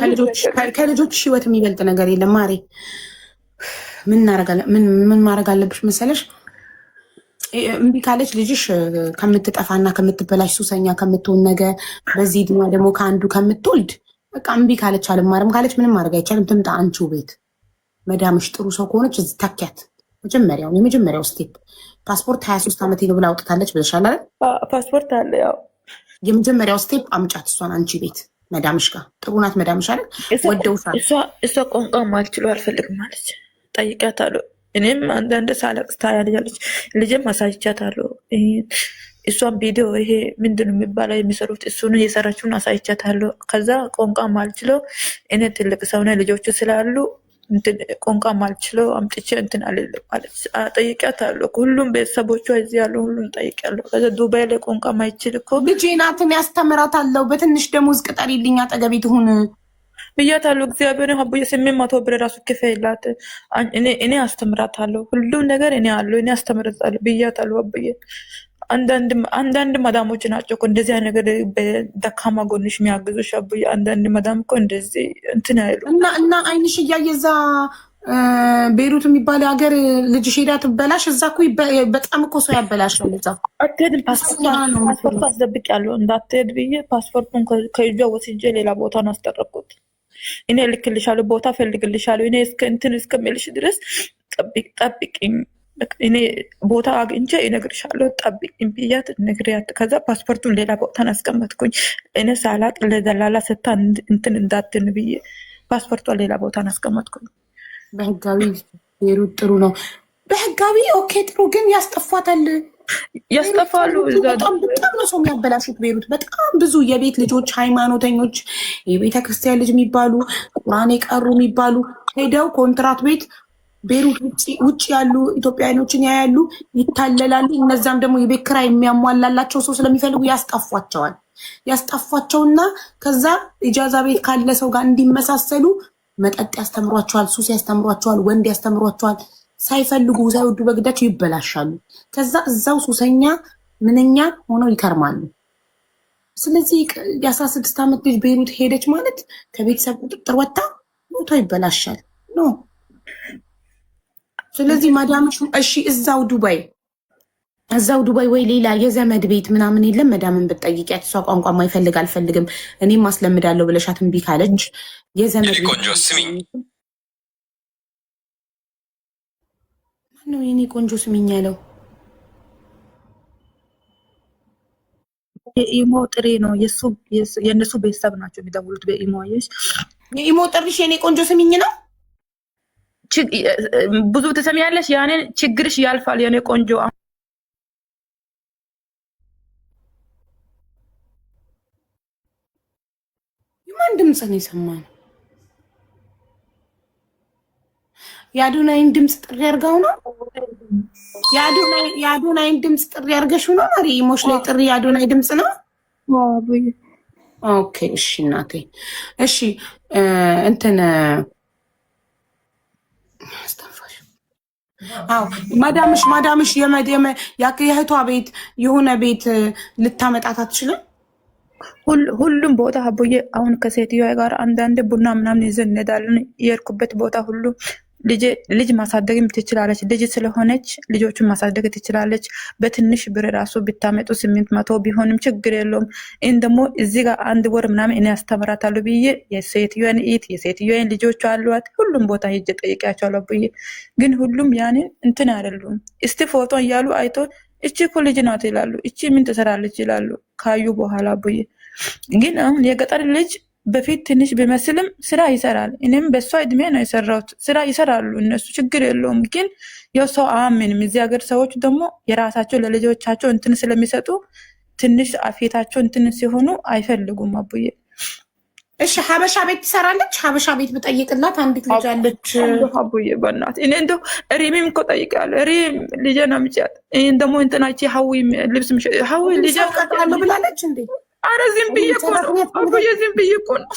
S2: ከልጆች ህይወት የሚበልጥ ነገር የለም ማሬ። ምን ማድረግ አለብሽ መሰለሽ? እምቢ ካለች ልጅሽ ከምትጠፋና ከምትበላሽ ሱሰኛ ከምትሆን ነገ በዚህ ድማ ደግሞ ከአንዱ ከምትወልድ በቃ እምቢ ካለች አልማርም ካለች ምንም ማድረግ አይቻልም። ትምጣ አንቺው ቤት። መዳምሽ ጥሩ ሰው ከሆነች ተኪያት። የመጀመሪያው ስቴፕ ፓስፖርት 23 ዓመት ነው ብላ አውጥታለች ብለሻል አይደል?
S3: ፓስፖርት አለ። ያው
S2: የመጀመሪያው ስቴፕ አምጫት እሷን አንቺ ቤት መዳምሽ ጋር። ጥሩ ናት መዳምሽ አይደል? ወደውሻል።
S3: እሷ ቋንቋ ማልችሎ አልፈልግም ማለች። ጠይቂያታለሁ። እኔም አንዳንድ ሳለቅስ ታያለች። ልጅም አሳይቻታለሁ። እሷን ቪዲዮ ይሄ ምንድን የሚባለው የሚሰሩት እሱን እየሰራችውን አሳይቻታለሁ። ከዛ ቋንቋ ማልችለው እኔ ትልቅ ሰውነ ልጆቹ ስላሉ ቋንቋ ማልችለው አምጥቼ እንትን አልልም ማለት ጠይቂያታለሁ። ሁሉም ቤተሰቦቿ እዚህ ያሉ ሁሉም ጠይቂያለሁ። ከዛ ዱባይ ላይ ቋንቋ ማይችል እኮ
S2: ልጄ ናትን ያስተምራታለሁ። በትንሽ ደሞዝ ቅጠሪልኝ አጠገቤ ትሁን
S3: ብያታለሁ። እግዚአብሔር አቡዬ 800 ብር ራሱ ክፈይላት እኔ አስተምራታለሁ። ሁሉም ነገር እኔ አለው እኔ አስተምራታለሁ ብያታለሁ አቡዬ። አንዳንድ መዳሞች ናቸው እኮ እንደዚህ አይነት ነገር በደካማ ጎንሽ የሚያግዙሽ አቡዬ። አንዳንድ መዳም እኮ እንደዚህ እንትን አይሉ
S2: እና አይንሽ እያየዛ ቤሩት የሚባል ሀገር ልጅሽ ሄዳ ትበላሽ። እዛ እኮ በጣም እኮ ሰው ያበላሻል። እዛ
S3: አትሄድም። ፓስፖርት አስደብቅ ያለው እንዳትሄድ ብዬ ፓስፖርቱን ከእጇ ወስጄ ሌላ ቦታ ነው አስጠረኩት። እኔ ልክልሻለሁ፣ ቦታ ፈልግልሻለሁ፣ እኔ እንትን እስከምልሽ ድረስ ጠብቂኝ፣ እኔ ቦታ አግኝቼ እነግርሻለሁ፣ ጠብቂኝ ብያት ነግሪያት። ከዛ ፓስፖርቱን ሌላ ቦታን አስቀመጥኩኝ። እኔ ሳላቅ ለደላላ ሰታ እንትን እንዳትን ብዬ ፓስፖርቷን ሌላ ቦታን አስቀመጥኩኝ።
S2: በህጋዊ ቤሩት ጥሩ ነው በህጋዊ ኦኬ፣ ጥሩ ግን ያስጠፏታል፣
S3: ያስጠፋሉ።
S2: በጣም ነው ሰው የሚያበላሹት። ቤሩት በጣም ብዙ የቤት ልጆች ሃይማኖተኞች፣ የቤተ ክርስቲያን ልጅ የሚባሉ ቁርአን የቀሩ የሚባሉ ሄደው ኮንትራት ቤት ቤሩት ውጭ ያሉ ኢትዮጵያውያኖችን ያያሉ፣ ይታለላሉ። እነዛም ደግሞ የቤት ኪራይ የሚያሟላላቸው ሰው ስለሚፈልጉ ያስጠፏቸውና ከዛ ኢጃዛ ቤት ካለ ሰው ጋር እንዲመሳሰሉ መጠጥ ያስተምሯቸዋል፣ ሱስ ያስተምሯቸዋል፣ ወንድ ያስተምሯቸዋል። ሳይፈልጉ ሳይወዱ በግዳቸው ይበላሻሉ። ከዛ እዛው ሱሰኛ ምንኛ ሆነው ይከርማሉ። ስለዚህ የ16 ዓመት ልጅ ቤሩት ሄደች ማለት ከቤተሰብ ቁጥጥር ወጣ ሞቶ ይበላሻል ኖ። ስለዚህ ማዳምሽ እሺ፣ እዛው ዱባይ ወይ ሌላ የዘመድ ቤት ምናምን የለም? መዳምን ብትጠይቂያት እሷ ቋንቋ ማይፈልግ አልፈልግም እኔም ማስለምዳለሁ ብለሻት እምቢ ካለች የዘመድ ቤት ነው። የኔ ቆንጆ ስሚኝ ያለው
S3: የኢሞ ጥሪ ነው። የእነሱ ቤተሰብ ናቸው የሚደውሉት በኢሞ።
S2: የኢሞ ጥሪሽ የኔ ቆንጆ ስሚኝ ነው።
S3: ብዙ ትሰሚያለሽ። ያንን ችግርሽ ያልፋል የኔ ቆንጆ።
S2: የማን ድምፅ ነው የሰማነው? የአዶናይን ድምፅ ጥሪ አድርጋው ነው። የአዶናይን ድምፅ ጥሪ አድርገሽው ነው። ማሪ ኢሞሽ ላይ ጥሪ የአዶናይ ድምፅ ነው። ኦኬ እሺ እናቴ እሺ። እንትን አስተፋሽ አዎ፣ ማዳምሽ የእህቷ ቤት የሆነ ቤት ልታመጣት አትችልም።
S3: ሁሉም ቦታ አቦዬ፣ አሁን ከሴትዮዋ ጋር አንዳንድ ቡና ምናምን ይዘን እንሄዳለን። የሄድኩበት ቦታ ሁሉ ልጅ ማሳደግም ትችላለች። ልጅ ስለሆነች ልጆቹን ማሳደግ ትችላለች። በትንሽ ብር ራሱ ብታመጡ 800 ቢሆንም ችግር የለውም። ይህን ደግሞ እዚህ ጋር 1 ወር ምናምን እኔ ያስተምራታለሁ ብዬ የሴትዮዋን ልጆቹ አሏት። ሁሉም ቦታ ሄጄ ጠይቂያቸዋለሁ ብዬ፣ ግን ሁሉም ያንን እንትን አይደሉም። እስቲ ፎቶ እያሉ አይቶ እቺ እኮ ልጅ ናት ይላሉ። እቺ ምን ትሰራለች ይላሉ ካዩ በኋላ ብዬ። ግን አሁን የገጠር ልጅ በፊት ትንሽ ቢመስልም ስራ ይሰራል። እኔም በሷ እድሜ ነው የሰራሁት። ስራ ይሰራሉ እነሱ ችግር የለውም። ግን ያው ሰው አያምንም። እዚህ ሀገር ሰዎች ደግሞ የራሳቸው ለልጆቻቸው እንትን ስለሚሰጡ ትንሽ አፌታቸው እንትን ሲሆኑ አይፈልጉም አቡዬ።
S2: እሺ ሀበሻ ቤት ትሰራለች። ሀበሻ ቤት ብጠይቅላት አንዲት ልጅ አለች
S3: አቡዬ። በእናትህ እኔ እንደው ሪሚም እኮ ጠይቃለሁ። ሪም ልጄ ነው የምትያት። ይሄን ደግሞ እንትናቺ ሀዊ ልብስ ሀዊ ልጄ
S2: ቀጥላለሁ ብላለች እንዴ?
S3: አረ ዝም ብዬ እኮ ነው አቡዬ፣ ዝም ብዬ እኮ ነው።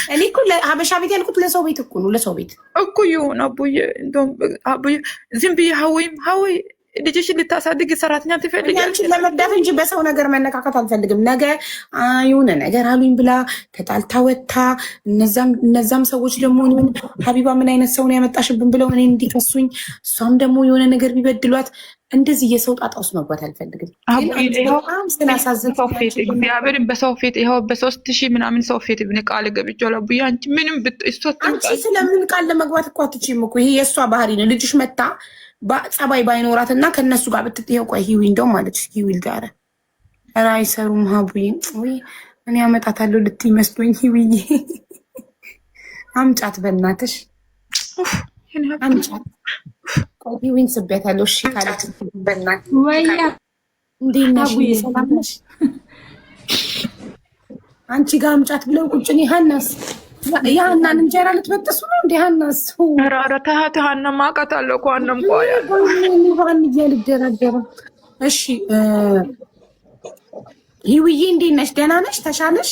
S2: እኔ እኮ ሀበሻ ቤት ያልኩት ለሰው ቤት እኮ ነው፣ ለሰው ቤት
S3: እኮ ይሁን አቡዬ። እንደውም አቡዬ ዝም ብዬ ሀዊ ልጅሽን ልታሳድግ ሰራተኛ ትፈልጋለች
S2: ለመርዳት እንጂ በሰው ነገር መነካከት አልፈልግም። ነገ የሆነ ነገር አሉኝ ብላ ተጣልታ ወጥታ እነዛም ሰዎች ደግሞ ሀቢባ ምን አይነት ሰውን ያመጣሽብን ብለው እኔ እንዲከሱኝ፣ እሷም ደግሞ የሆነ ነገር ቢበድሏት እንደዚህ የሰው ጣጣ ውስጥ መግባት አልፈልግም።
S3: እግዚአብሔርን በሰው ፊት ይኸው በ3000 ምናምን ሰው ፊት ቃል ገብቻለሁ ብዬ አንቺ ምንም
S2: አንቺ ስለምን ቃል ለመግባት እኮ አትችይም እኮ። ይሄ የእሷ ባህሪ ነው። ልጅሽ መታ ጸባይ ባይኖራት እና ከእነሱ ጋር ብትጥየው ቆይ ሂዊ እንደውም ማለች ሂዊል ጋር ኧረ አይሰሩም። ሀቡይ ወይ እኔ አመጣታለሁ ልትይ መስሎኝ። ሂዊዬ አምጫት በእናትሽ አምጫት። ሂዊን ስቤያታለሁ። እሺ ካለች በእናትሽ ወያ እንዴት ነሽ? ሰላም ነሽ? አንቺ ጋር አምጫት ብለው ቁጭን ሀናስ ያናን እንጀራ ልትበጥሱ ነው እንዴ? ሀናስ
S3: ኧረ ተሃት ሀና ማውቃታለሁ እኮ ሀናም ቆያ
S2: ሀን እያልደረደረ። እሺ ሂዊዬ እንዴት ነሽ? ደህና ነሽ? ተሻለሽ?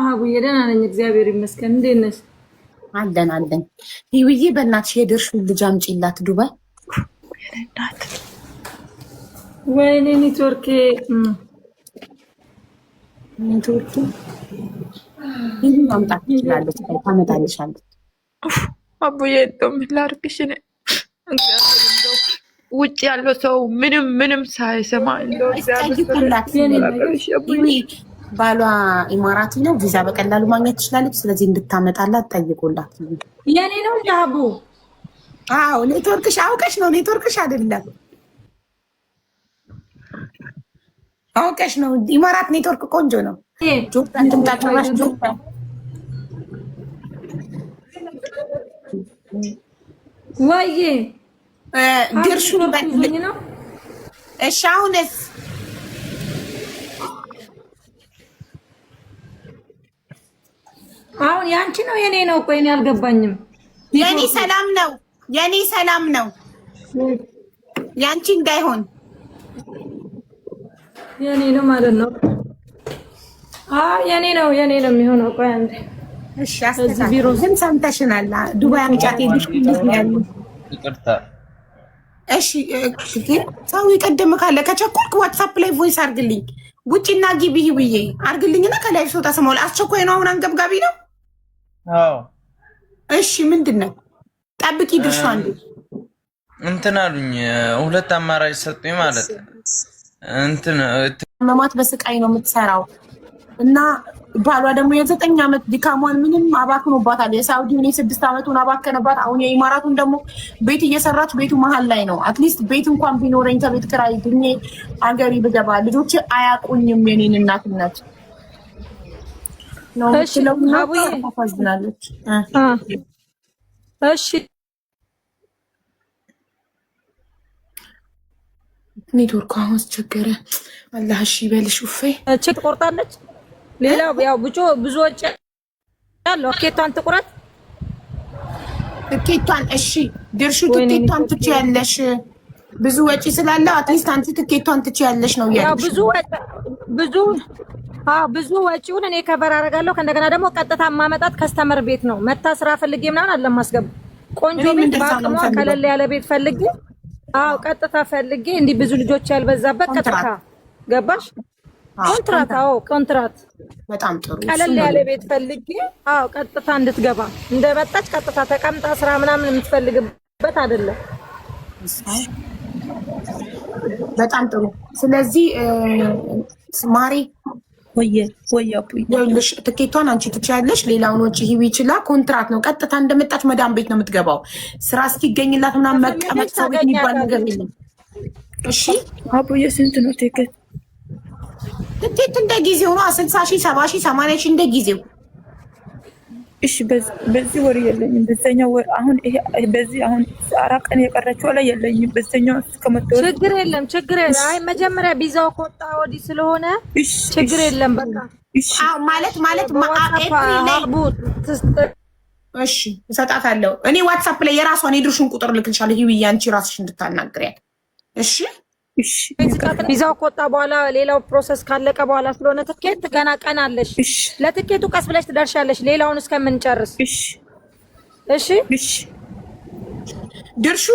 S4: ሀቡዬ ደህና ነኝ እግዚአብሔር ይመስገን። እንዴት ነሽ?
S2: አለን። ሂዊዬ በእናትሽ የድርሹን ልጅ አምጪላት ዱባይ።
S4: ወይኔ ኔትወርክ
S2: ማምጣት ትችላለች፣ ታመጣልሻለች።
S3: አቡዬ እንደው ምን ላድርግሽ? ውጭ ያለው ሰው ምንም ሳይሰማ
S2: ባሏ ኢማራቲ ነው፣ ቪዛ በቀላሉ ማግኘት ትችላለች። ስለዚህ እንድታመጣላት ጠይቁላት።
S4: የኔ ነው ዳቡ።
S2: አዎ ኔትወርክሽ አውቀሽ ነው፣ ኔትወርክሽ አይደለም አውቀሽ ነው። ኢማራት ኔትወርክ ቆንጆ ነው።
S4: ወይ
S2: ድርሹን
S4: ነው።
S2: እሺ አሁንስ
S4: አሁን ያንቺ ነው የኔ ነው? ቆይ እኔ አልገባኝም።
S2: የኔ ሰላም ነው፣ የኔ ሰላም ነው። ያንቺ እንዳይሆን
S4: የኔ ነው ማለት ነው። የኔ ነው የሚሆነው። ቆይ አንዴ
S2: እሺ። አስተካክል። ግን ሰምተሽናል። ዱባይ አምጫት ይልሽ ያሉ
S5: ይቅርታ።
S2: እሺ ሰው ይቀደም ካለ ከቸኮልክ ዋትስአፕ ላይ ቮይስ አርግልኝ። ውጪና ግቢ ብዬ አርግልኝና ከላይ ሶታ ሰማው። አስቸኳይ ነው፣ አሁን አንገብጋቢ ነው።
S5: አዎ
S2: እሺ። ምንድነው? ጠብቂ ድርሻ አንዴ
S5: እንትን አሉኝ። ሁለት አማራጭ ሰጡኝ ማለት እንትን
S2: መማት በስቃይ ነው የምትሰራው እና ባሏ ደግሞ የ9 ዓመት ድካሟን ምንም አባክኖባታል። የሳውዲውን የ6 ዓመቱን አባከነባት። አሁን የኢማራቱን ደግሞ ቤት እየሰራች ቤቱ መሀል ላይ ነው። አትሊስት ቤት እንኳን ቢኖረኝ ከቤት ክራይ ድኜ አገሪ ብገባ ልጆች አያውቁኝም የኔን እናትነት ነው ስለውና ታሳዝናለች።
S4: እሺ
S2: ኔትወርክ አሁን አስቸገረ። አላህ እሺ ይበልሽ። ውፌ
S4: ቼክ ትቆርጣለች። ሌላው ያው ብዙ ወጪ ያለው ኬቷን ትቁረጥ።
S2: ትኬቷን እሺ ድርሹ ትኬቷን ትችያለሽ። ብዙ ወጪ ስላለው አትሊስት አንቺ ትኬቷን ትችያለሽ ነው ያለው።
S4: ያው ብዙ ወጪውን እኔ ከበር አደርጋለሁ። ከእንደገና ደግሞ ቀጥታ ማመጣት ከስተመር ቤት ነው። መታ ስራ ፈልጌ ምናምን አለ ማስገብ ቆንጆ ቤት በአቅሟ ከለል ያለ ቤት ፈልጌ ቀጥታ ፈልጌ እንዲህ ብዙ ልጆች ያልበዛበት ቀጥታ ገባሽ? ኮንትራት ኮንትራት
S2: በጣም ጥሩ
S4: ቀለል ያለ ቤት ፈልጌ ቀጥታ እንድትገባ እንደመጣች ቀጥታ ተቀምጣ ስራ ምናምን የምትፈልግበት አይደለም።
S2: በጣም ጥሩ። ስለዚህ ማሪ ወይልሽ ትኬቷን አንቺ ትችያለሽ። ሌላውን ወጪ ሂዊ ይችላል። ኮንትራት ነው። ቀጥታ እንደመጣች መዳም ቤት ነው የምትገባው። ስራ እስኪገኝላት ምናምን መቀመጥ ሰው ቤት የሚባል ነገር የለም። እሺ
S3: አቡዬ ስንት ነው ትኬት?
S2: ትኬት እንደ ጊዜው ነው። 60 ሺህ 70 ሺህ 80 ሺህ እንደ ጊዜው።
S3: እሺ በዚህ ወር የለኝም። በዛኛው ወር አሁን በዚህ አሁን 4 ቀን የቀረችው ላይ የለኝም። በዛኛው እስከመጣሁ
S4: ችግር የለም። አይ መጀመሪያ ቢዛው ከወጣ ወዲህ ስለሆነ ችግር የለም። በቃ
S2: ማለት እሺ እሰጣታለሁ። እኔ ዋትስአፕ ላይ የራሷን የድርሹን ቁጥር ልክልሻለሁ። ሂዊ አንቺ ራስሽ እንድታናግሪያት። እሺ
S4: ቪዛው ከወጣ በኋላ ሌላው ፕሮሰስ ካለቀ በኋላ ስለሆነ ትኬት ገና ቀን አለሽ። ለትኬቱ ቀስ ብለሽ ትደርሻለሽ ሌላውን እስከምንጨርስ። እሺ
S2: ድርሹ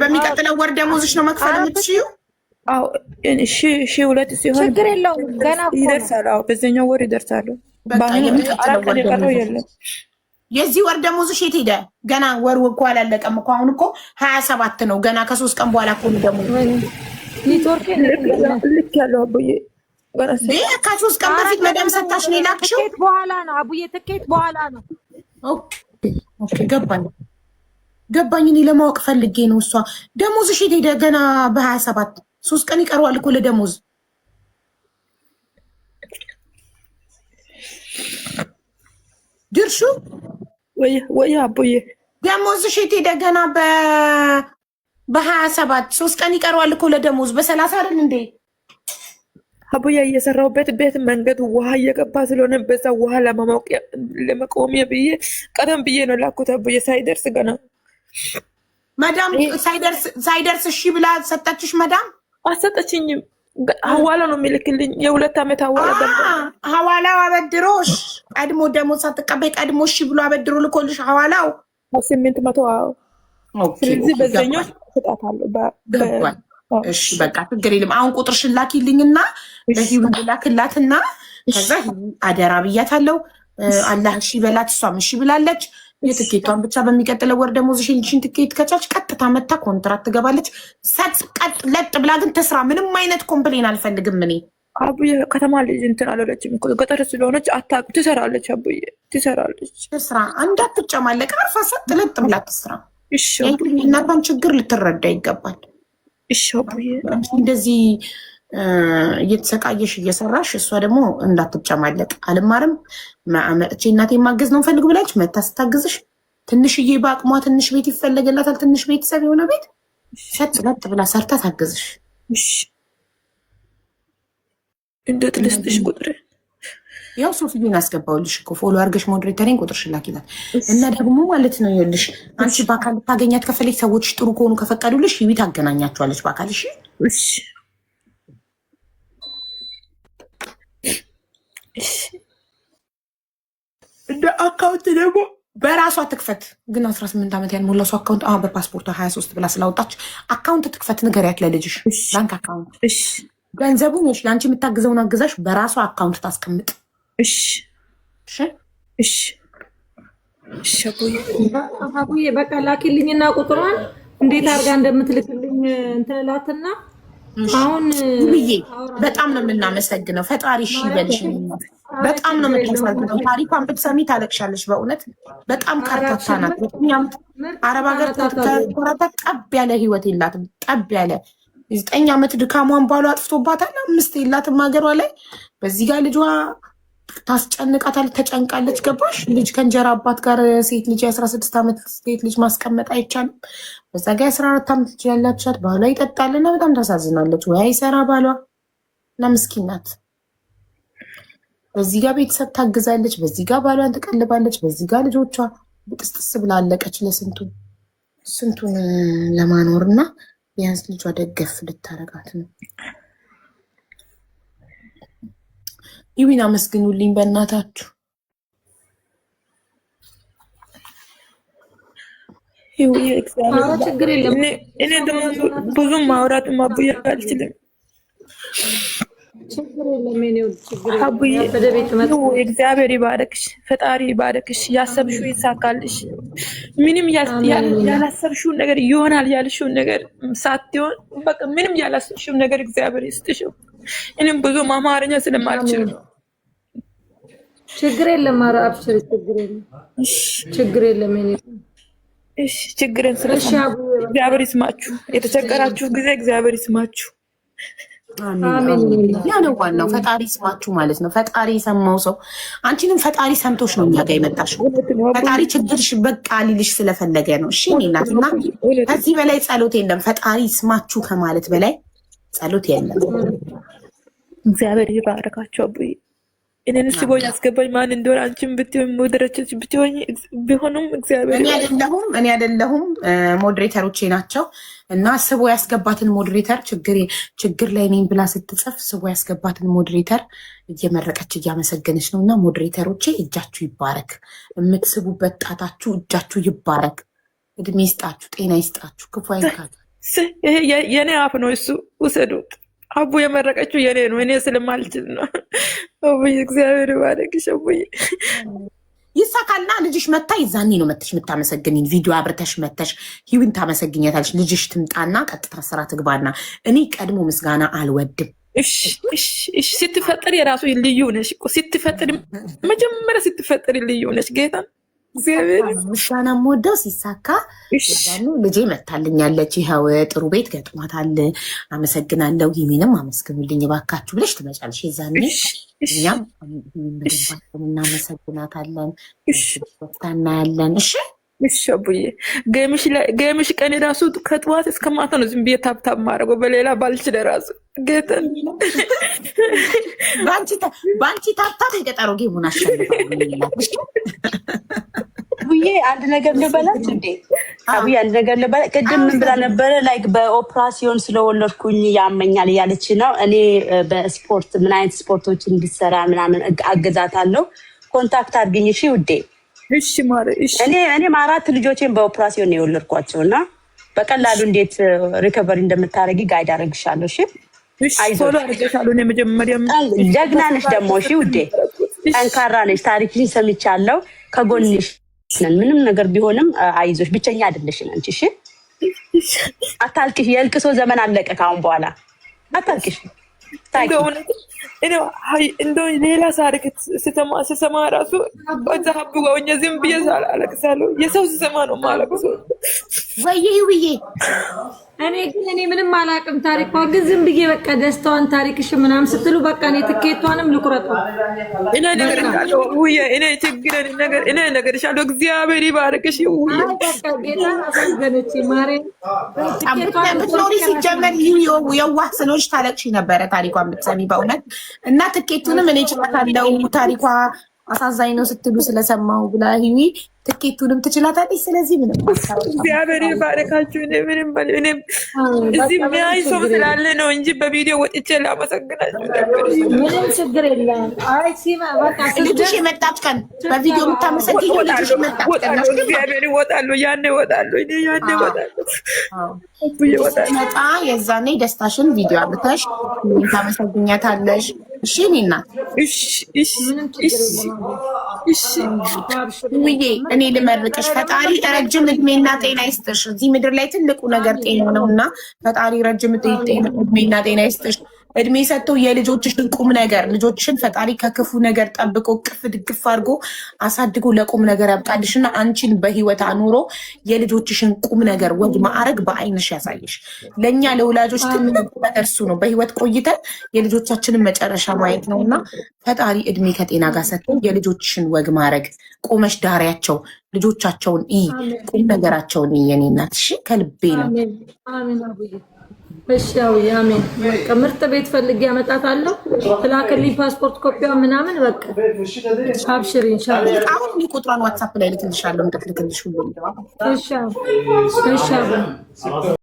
S2: በሚቀጥለው ወር ደሞዝሽ ነው መክፈል የምትችይው?
S3: አዎ እሺ 2 ሲሆን
S4: ችግር የለውም። ገና
S3: ይደርሳል። አዎ በዚህኛው ወር ይደርሳሉ። የሚቀጥለው ወር የቀረው የለም።
S2: የዚህ ወር ደሞዝሽ የት ሄደ? ገና ወር እኮ አላለቀም እኮ። አሁን እኮ 27 ነው። ገና ከ3 ቀን በኋላ እኮ ነው ደሞዝ።
S4: ኔትወርክ
S3: ልክ ያለው አቡዬ
S2: ከ3 ቀን በፊት መዳም ሰጣሽ ነው የላክሽው?
S4: ትኬት በኋላ ነው አቡዬ፣ ትኬት በኋላ ነው።
S2: ኦኬ ገባኝ። እኔ ለማወቅ ፈልጌ ነው። እሷ ደሞዝሽ የት ሄደ? ገና በ27 3 ቀን ይቀረዋል እኮ ለደሞዝ። ድርሹ
S3: ወይ አቡዬ
S2: ደሞዝሽ የት ሄደ? ገና በ27 3 ቀን ይቀረዋል እኮ ለደሞዝ። በ30 አይደል እንዴ
S3: አቡዬ? እየሰራሁበት ቤት መንገድ ውሃ እየገባ ስለሆነ በዛ ውሃ ለመቆሚያ ብዬ ቀደም ብዬ ነው ላኩት አቡዬ። ሳይደርስ ገና
S2: መዳም ሳይደርስ እሺ ብላ ሰጠችሽ? መዳም
S3: አሰጠችኝም። ሐዋላ ነው የሚልክልኝ። የ2 ዓመት
S2: ሐዋላው አበድሮሽ ቀድሞ ደሞዝ ሳትቀበይ ቀድሞ እሺ ብሎ አበድሮ ልኮልሽ ሐዋላው
S3: 800። ስለዚህ በዛኛው እሰጣታለሁ።
S2: እሺ በቃ ችግር የለም። አሁን ቁጥርሽን ላኪልኝና በዚህ ላክላትና ከዛ አደራ ብያታለሁ። አላህ እሺ በላት። እሷም እሺ ብላለች። የትኬቷን ብቻ በሚቀጥለው ወር ደሞዝሽን ትኬት ከቻች ቀጥታ መታ ኮንትራት ትገባለች። ቀጥ ለጥ ብላ ግን ትስራ። ምንም አይነት ኮምፕሌን አልፈልግም እኔ።
S3: አቡዬ ከተማ ልጅ እንትን አላለችም እኮ ገጠር ስለሆነች አታውቅም። ትሰራለች አቡዬ ትሰራለች።
S2: ትስራ፣ እንዳትጨማለቅ አርፋ ሰጥ ለጥ ብላ ትስራ።
S3: እሺ
S2: እናቷን ችግር ልትረዳ ይገባል።
S3: እሺ አቡዬ
S2: እንደዚህ እየተሰቃየሽ እየሰራሽ እሷ ደግሞ እንዳትጨማለቅ። አልማርም መጥቼ እናቴ ማገዝ ነው ፈልግ ብላች መታ ስታግዝሽ ትንሽዬ በአቅሟ ትንሽ ቤት ይፈለግላታል። ትንሽ ቤተሰብ የሆነ ቤት ሸጥ ለጥ ብላ ሰርታ ታገዝሽ።
S3: እሺ እንዴት ልስጥሽ ቁጥር?
S2: ያው ሶፊዬን አስገባውልሽ እኮ ፎሎ አድርገሽ ሞዴሬተሪን ቁጥርሽ ላኪላት እና ደግሞ ማለት ነው ይኸውልሽ፣ አንቺ በአካል ታገኛት ከፈለግሽ ሰዎች ጥሩ ከሆኑ ከፈቀዱልሽ ይቢ ታገናኛቸዋለች በአካል። እሺ
S3: እሺ እሺ።
S2: እንደ አካውንት ደግሞ በራሷ ትክፈት። ግን 18 ዓመት ያልሞላው ሰው አካውንት በፓስፖርቷ 23 ብላ ስላወጣች አካውንት ትክፈት። ንገሪያት ለልጅሽ ባንክ አካውንት።
S3: እሺ
S2: ገንዘቡን ነሽ ለአንቺ የምታግዘውን አግዛሽ በራሷ አካውንት ታስቀምጥ።
S3: እሺ
S2: እሺ
S3: እሺ እሺ።
S4: አቡዬ በቃ ላኪልኝና ቁጥሯን እንዴት አድርጋ እንደምትልክልኝ እንትላትና አሁን
S2: ብዬ በጣም ነው የምናመሰግነው። ፈጣሪ እሺ ይበልሽ። በጣም ነው የምታሳዝነው። ታሪኳን ብትሰሚ ታለቅሻለሽ። በእውነት በጣም ከርታታ ናት። አረብ ሀገር ተኮራታ ጠብ ያለ ህይወት የላትም። ጠብ ያለ 9 ዓመት ድካሟን ባሏ አጥፍቶባታል። 5 የላትም ሀገሯ ላይ። በዚህ ጋር ልጇ ታስጨንቃታል። ተጨንቃለች። ገባሽ? ልጅ ከእንጀራ አባት ጋር ሴት ልጅ 16 ዓመት ሴት ልጅ ማስቀመጥ አይቻልም። በዛ ጋር 14 ዓመት ልጅ ያላቻት ባሏ ይጠጣልና በጣም ታሳዝናለች። ወይ አይሰራ ባሏ እና ምስኪን ናት። በዚህ ጋር ቤተሰብ ታግዛለች፣ በዚህ ጋር ባሏን ትቀልባለች፣ በዚህ ጋር ልጆቿ ብጥስጥስ ብላ አለቀች። ስንቱን ለማኖር እና ቢያንስ ልጇ ደገፍ ልታረጋት ነው። ይዊን አመስግኑልኝ በእናታችሁ።
S3: ችግር የለም። እኔ ደግሞ ብዙም ማውራት አቡዬ አልችልም። አቡዬ እግዚአብሔር ይባረክሽ፣ ፈጣሪ ይባረክሽ፣ ያሰብሽው ይሳካልሽ። ምንም ያላሰብሽው ነገር ይሆናል ያልሽው ነገር ሳትሆን በቃ ምንም ያላሰብሽው ነገር እግዚአብሔር ይስጥሽ። እኔም ብዙ አማርኛ ስለማልችል
S4: ችግር የለም። ኧረ አብሽሪ፣ ችግር የለም።
S3: እሺ ችግርን ስለሽ እግዚአብሔር ይስማችሁ። የተቸገራችሁ ጊዜ እግዚአብሔር ይስማችሁ።
S2: አሜን። ያ ነው ዋናው፣ ፈጣሪ ይስማችሁ ማለት ነው። ፈጣሪ የሰማው ሰው አንቺንም ፈጣሪ ሰምቶሽ ነው እኛ ጋር የመጣሽው። ፈጣሪ ችግርሽ በቃ ሊልሽ ስለፈለገ ነው። እሺ እናት እና ከዚህ በላይ ጸሎት የለም። ፈጣሪ ይስማችሁ ከማለት በላይ ጸሎት የለም።
S3: እግዚአብሔር ይባረካቸው አቡዬ። እኔን ስቦ ያስገባኝ ማን እንደሆነ አንቺም ብትሆን ሞዴሬተሮች ብትሆን ቢሆኑም እግዚአብሔር
S2: እኔ አይደለሁም ሞዴሬተሮቼ ናቸው። እና ስቦ ያስገባትን ሞዴሬተር ችግር ላይ ነኝ ብላ ስትጽፍ ስቦ ያስገባትን ሞዴሬተር እየመረቀች እያመሰገነች ነው። እና ሞዴሬተሮቼ እጃችሁ ይባረክ፣ የምትስቡበት ጣታችሁ እጃችሁ ይባረክ፣ እድሜ ይስጣችሁ፣ ጤና ይስጣችሁ፣ ክፉ አይንካችሁ።
S3: የኔ አፍ ነው እሱ ውሰዱት። አቡ የመረቀችው የኔ ነው፣ እኔ ስለማልችል ነው። አቡዬ እግዚአብሔር ይባርክሽ አቡዬ።
S2: ይሳካልና ልጅሽ መታ ይዛኔ ነው መተሽ የምታመሰግኝኝ። ቪዲዮ አብርተሽ መተሽ ሂዊን ታመሰግኛታለሽ። ልጅሽ ትምጣና ቀጥታ ስራ ትግባና እኔ ቀድሞ ምስጋና አልወድም።
S3: እሺ ስትፈጠሪ የራሱ ልዩ ነሽ እኮ ስትፈጠሪ፣ መጀመሪያ ስትፈጠሪ ልዩ ነሽ። ጌታ እግዚአብሔር
S2: ምስጋና የምወደው ሲሳካ ልጄ መታልኛለች፣ ይኸው ጥሩ ቤት ገጥሟታል፣ አመሰግናለሁ፣ ይህንም አመስግኑልኝ ባካችሁ ብለሽ ትመጫለሽ። የዛኔ እኛም እናመሰግናታለን፣ እናያለን።
S3: እሺ አቡዬ። ገምሽ ቀን ራሱ ከጠዋት እስከ ማታ ነው ዝም ብዬ ታብታብ ማድረገው፣ በሌላ ባልችል ራሱ ጌታን
S2: በአንቺ ታብታብ የገጠሮ ጌሙን አሸንፋለሁ።
S6: አቡዬ አንድ ነገር ልበላት እንዴ? አቡዬ አንድ ነገር ልበላት። ቅድም ምን ብላ ነበረ? ላይክ በኦፕራሲዮን ስለወለድኩኝ ያመኛል እያለች ነው። እኔ በስፖርት ምን አይነት ስፖርቶች እንድሰራ ምናምን አገዛታለሁ። ኮንታክት አድርግኝ እሺ ውዴ።
S3: እሺ ማረ። እሺ
S6: እኔም 4 ልጆቼን በኦፕራሲዮን ነው የወለድኳቸው እና በቀላሉ እንዴት ሪከቨሪ እንደምታረጊ ጋይድ አደርግሻለሁ። እሺ
S3: ፎሎ አድርገሻለሁ። እኔ መጀመሪያ
S6: ጀግና ነሽ ደግሞ እሺ ውዴ፣ ጠንካራ ነሽ። ታሪክሽን ሰምቻለሁ። ከጎንሽ ነን። ምንም ነገር ቢሆንም አይዞሽ፣ ብቸኛ አይደለሽም አንቺ። እሺ አታልቅሽ። የእልቅሶ ዘመን አለቀ። ካሁን በኋላ አታልቅሽ።
S3: እንደው ሌላ ታሪክ ስሰማ ራሱ ዛሀቡ ጋውኛ ዝም ብዬ አለቅሳለሁ። የሰው ስሰማ ነው የማለቅሰው።
S2: ወይዬ
S4: እኔ ምንም አላውቅም ታሪኳ ግን ዝም ብዬ በቃ ደስታዋን ታሪክሽ ምናምን ስትሉ በቃ እኔ ትኬቷንም ልቁረጠው
S3: እኔ ነገር ካለው ውዬ እኔ ችግር ነገር እኔ ነገር ሻለው እግዚአብሔር ይባርክሽ ውዬ
S4: በቃ ጌታ አሳዘነች ማሬ
S2: ኖሪ ሲጀመር የዋህ ስኖች ታለቅሽ ነበረ ታሪኳን ብትሰሚ በእውነት እና ትኬቱንም እኔ ችላታለው ታሪኳ አሳዛኝ ነው ስትሉ ስለሰማው ብላ ህዊ ትኬቱንም ትችላታለች። ስለዚህ ምንም
S3: እግዚአብሔር ይባርካችሁ። እኔ ምንም እኔ እዚህ የሚያይ ሰው ስላለ ነው እንጂ በቪዲዮ ወጥቼ ላመሰግናችሁ ነበር።
S4: ምንም ችግር የለም። አይ ሲማ በቃ
S2: ልጅሽ የመጣች ቀን በቪዲዮ የምታመሰግኝ ልጅሽ የመጣች ቀን ነው።
S3: እግዚአብሔር ይወጣሉ ያኔ ይወጣሉ እኔ ያኔ ይወጣሉ
S2: መጣ የዛኔ ደስታሽን ቪዲዮ አብተሽ ታመሰግኛታለሽ። እሺ ኒና
S3: እሺ እሺ እሺ
S2: ውዬ እኔ ልመርቅሽ። ፈጣሪ ረጅም እድሜና ጤና ይስጥሽ። እዚህ ምድር ላይ ትልቁ ነገር ጤና ነውና ፈጣሪ ረጅም እድሜና ጤና ይስጥሽ። እድሜ ሰጥቶ የልጆችሽን ቁም ነገር ልጆችሽን ፈጣሪ ከክፉ ነገር ጠብቆ ቅፍ ድግፍ አድርጎ አሳድጎ ለቁም ነገር ያብቃልሽና አንቺን በህይወት አኑሮ የልጆችሽን ቁም ነገር ወግ ማዕረግ በአይንሽ ያሳይሽ። ለእኛ ለወላጆች ትልቁ ነገር እሱ ነው። በህይወት ቆይተን የልጆቻችንን መጨረሻ ማየት ነውና ፈጣሪ እድሜ ከጤና ጋር ሰጥቶ የልጆችሽን ወግ ማዕረግ ቆመሽ ዳሪያቸው ልጆቻቸውን ቁም ነገራቸውን የኔ እናት እሺ፣ ከልቤ ነው።
S4: አሜን አቡዬ። እሺ አሜን። በቃ ምርጥ ቤት ፈልጌ ያመጣታለሁ። ትላክልኝ ፓስፖርት ኮፒዋ ምናምን በቃ አብሽሪ ኢንሻአላህ።
S2: አሁን ቁጥሯን ዋትስአፕ ላይ ልክልሻለሁ። እንደልክልሽ ሁሉ
S4: እሺ እሺ